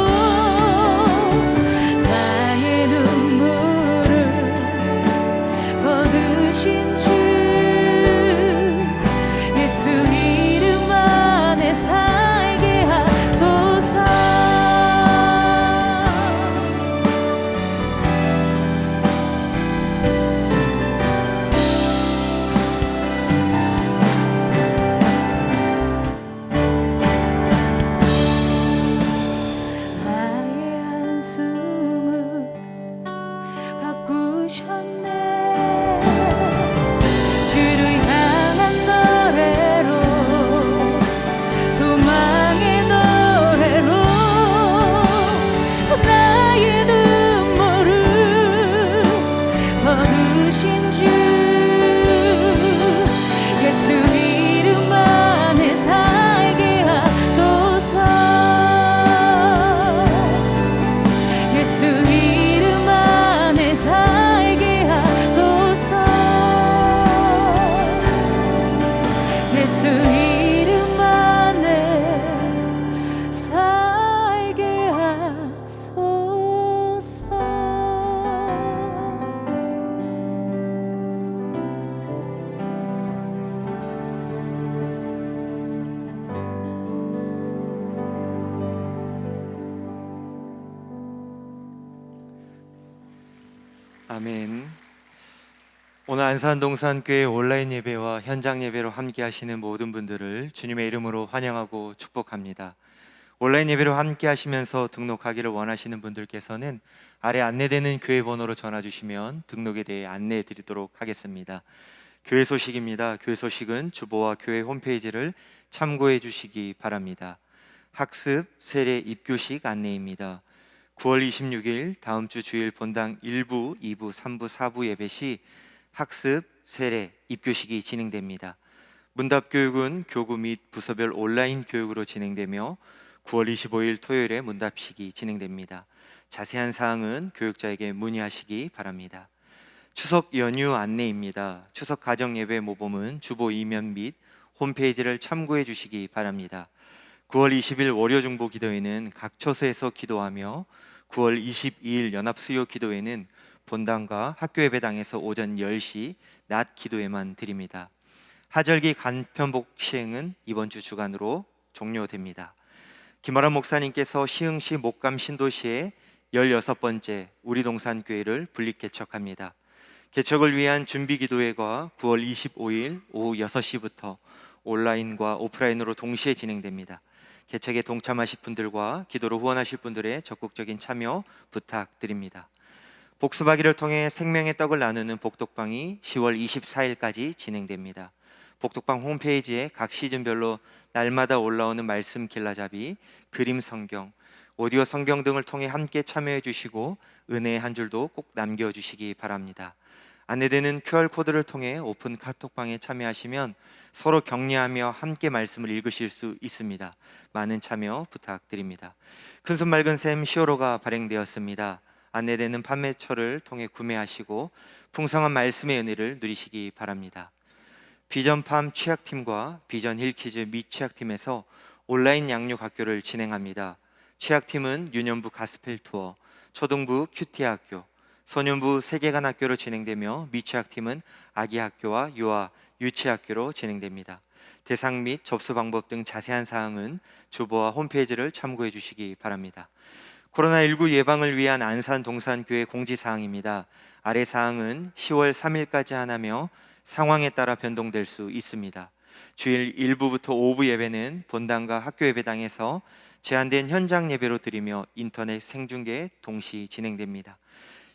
나의 눈물을 거두신 주 예수 이름 안에 살게 하소서. 나의 한숨을 바꾸셨네. 주를 향한 노래로, 소망의 노래로 나의 눈물을 거두신 주 예수 이름 안에 살게 하소서. 예수 이름 안에 살게 하소서. 예수 이름 안에 살게 하소서. 아멘. 오늘 안산동산교회 온라인 예배와 현장 예배로 함께 하시는 모든 분들을 주님의 이름으로 환영하고 축복합니다. 온라인 예배로 함께 하시면서 등록하기를 원하시는 분들께서는 아래 안내되는 교회 번호로 전화 주시면 등록에 대해 안내해 드리도록 하겠습니다. 교회 소식입니다. 교회 소식은 주보와 교회 홈페이지를 참고해 주시기 바랍니다. 학습, 세례, 입교식 안내입니다. 9월 26일 다음 주 주일 본당 1부, 2부, 3부, 4부 예배 시 학습, 세례, 입교식이 진행됩니다. 문답교육은 교구 및 부서별 온라인 교육으로 진행되며 9월 25일 토요일에 문답식이 진행됩니다. 자세한 사항은 교육자에게 문의하시기 바랍니다. 추석 연휴 안내입니다. 추석 가정 예배 모범은 주보 이면 및 홈페이지를 참고해 주시기 바랍니다. 9월 20일 월요 중보 기도회는 각 처소에서 기도하며 9월 22일 연합 수요 기도회는 본당과 학교 예배당에서 오전 10시 낮 기도회만 드립니다. 하절기 간편복 시행은 이번 주 주간으로 종료됩니다. 김아람 목사님께서 시흥시 목감 신도시에 16번째 우리동산교회를 분립 개척합니다. 개척을 위한 준비 기도회가 9월 25일 오후 6시부터 온라인과 오프라인으로 동시에 진행됩니다. 개척에 동참하실 분들과 기도로 후원하실 분들의 적극적인 참여 부탁드립니다. 복수박이를 통해 생명의 떡을 나누는 복독방이 10월 24일까지 진행됩니다. 복독방 홈페이지에 각 시즌별로 날마다 올라오는 말씀 길라잡이, 그림 성경, 오디오 성경 등을 통해 함께 참여해 주시고 은혜의 한 줄도 꼭 남겨주시기 바랍니다. 안내되는 QR코드를 통해 오픈 카톡방에 참여하시면 서로 격려하며 함께 말씀을 읽으실 수 있습니다. 많은 참여 부탁드립니다. 큰손 맑은 샘 시오로가 발행되었습니다. 안내되는 판매처를 통해 구매하시고 풍성한 말씀의 은혜를 누리시기 바랍니다. 비전팜 취약팀과 비전 힐키즈 미 취약팀에서 온라인 양육 학교를 진행합니다. 취약팀은 유년부 가스펠 투어, 초등부 큐티 학교, 소년부 세계관 학교로 진행되며 미취학팀은 아기 학교와 유아, 유치 학교로 진행됩니다. 대상 및 접수 방법 등 자세한 사항은 주보와 홈페이지를 참고해 주시기 바랍니다. 코로나19 예방을 위한 안산 동산교회 공지사항입니다. 아래 사항은 10월 3일까지 하나며 상황에 따라 변동될 수 있습니다. 주일 1부부터 5부 예배는 본당과 학교 예배당에서 제한된 현장 예배로 드리며 인터넷 생중계 동시 진행됩니다.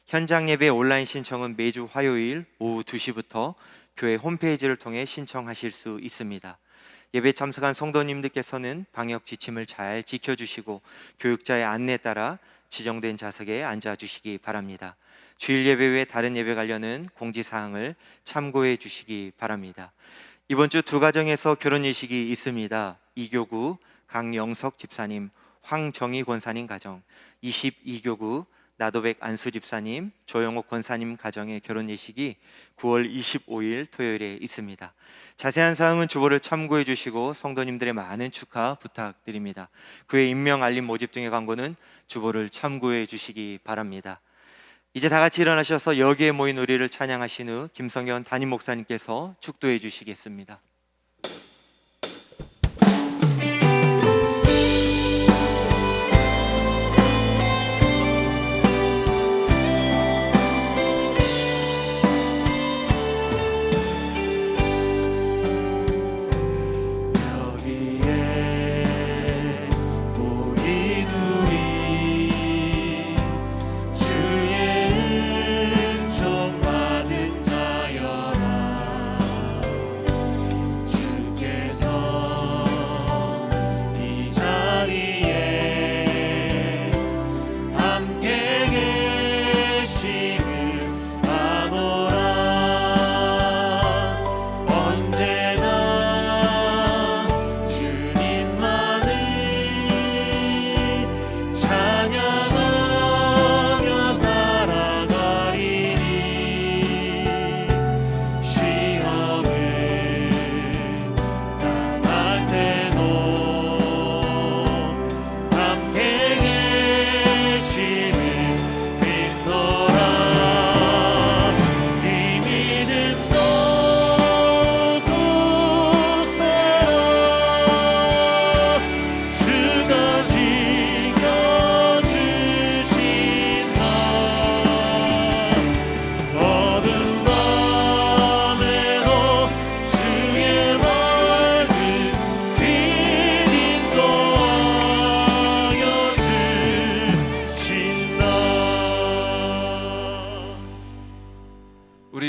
현장 예배 온라인 신청은 매주 화요일 오후 2시부터 교회 홈페이지를 통해 신청하실 수 있습니다. 예배 참석한 성도님들께서는 방역 지침을 잘 지켜주시고 교육자의 안내에 따라 지정된 좌석에 앉아주시기 바랍니다. 주일 예배 외 다른 예배 관련은 공지사항을 참고해 주시기 바랍니다. 이번 주 두 가정에서 결혼 예식이 있습니다. 이교구 강영석 집사님, 황정희 권사님 가정, 22교구 나도백 안수 집사님, 조영옥 권사님 가정의 결혼 예식이 9월 25일 토요일에 있습니다. 자세한 사항은 주보를 참고해 주시고 성도님들의 많은 축하 부탁드립니다. 그의 임명 알림 모집 등의 광고는 주보를 참고해 주시기 바랍니다. 이제 다 같이 일어나셔서 여기에 모인 우리를 찬양하신 후 김성현 담임 목사님께서 축도해 주시겠습니다.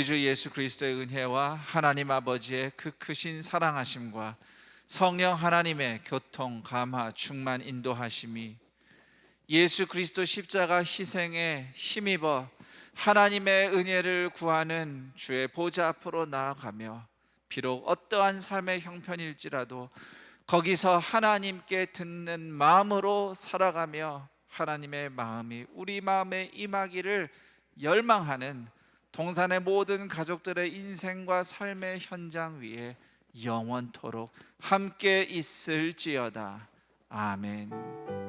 우리 주 예수 그리스도의 은혜와 하나님 아버지의 그 크신 사랑하심과 성령 하나님의 교통, 감화, 충만 인도하심이 예수 그리스도 십자가 희생에 힘입어 하나님의 은혜를 구하는 주의 보좌 앞으로 나아가며 비록 어떠한 삶의 형편일지라도 거기서 하나님께 듣는 마음으로 살아가며 하나님의 마음이 우리 마음에 임하기를 열망하는 동산의 모든 가족들의 인생과 삶의 현장 위에 영원토록 함께 있을지어다. 아멘.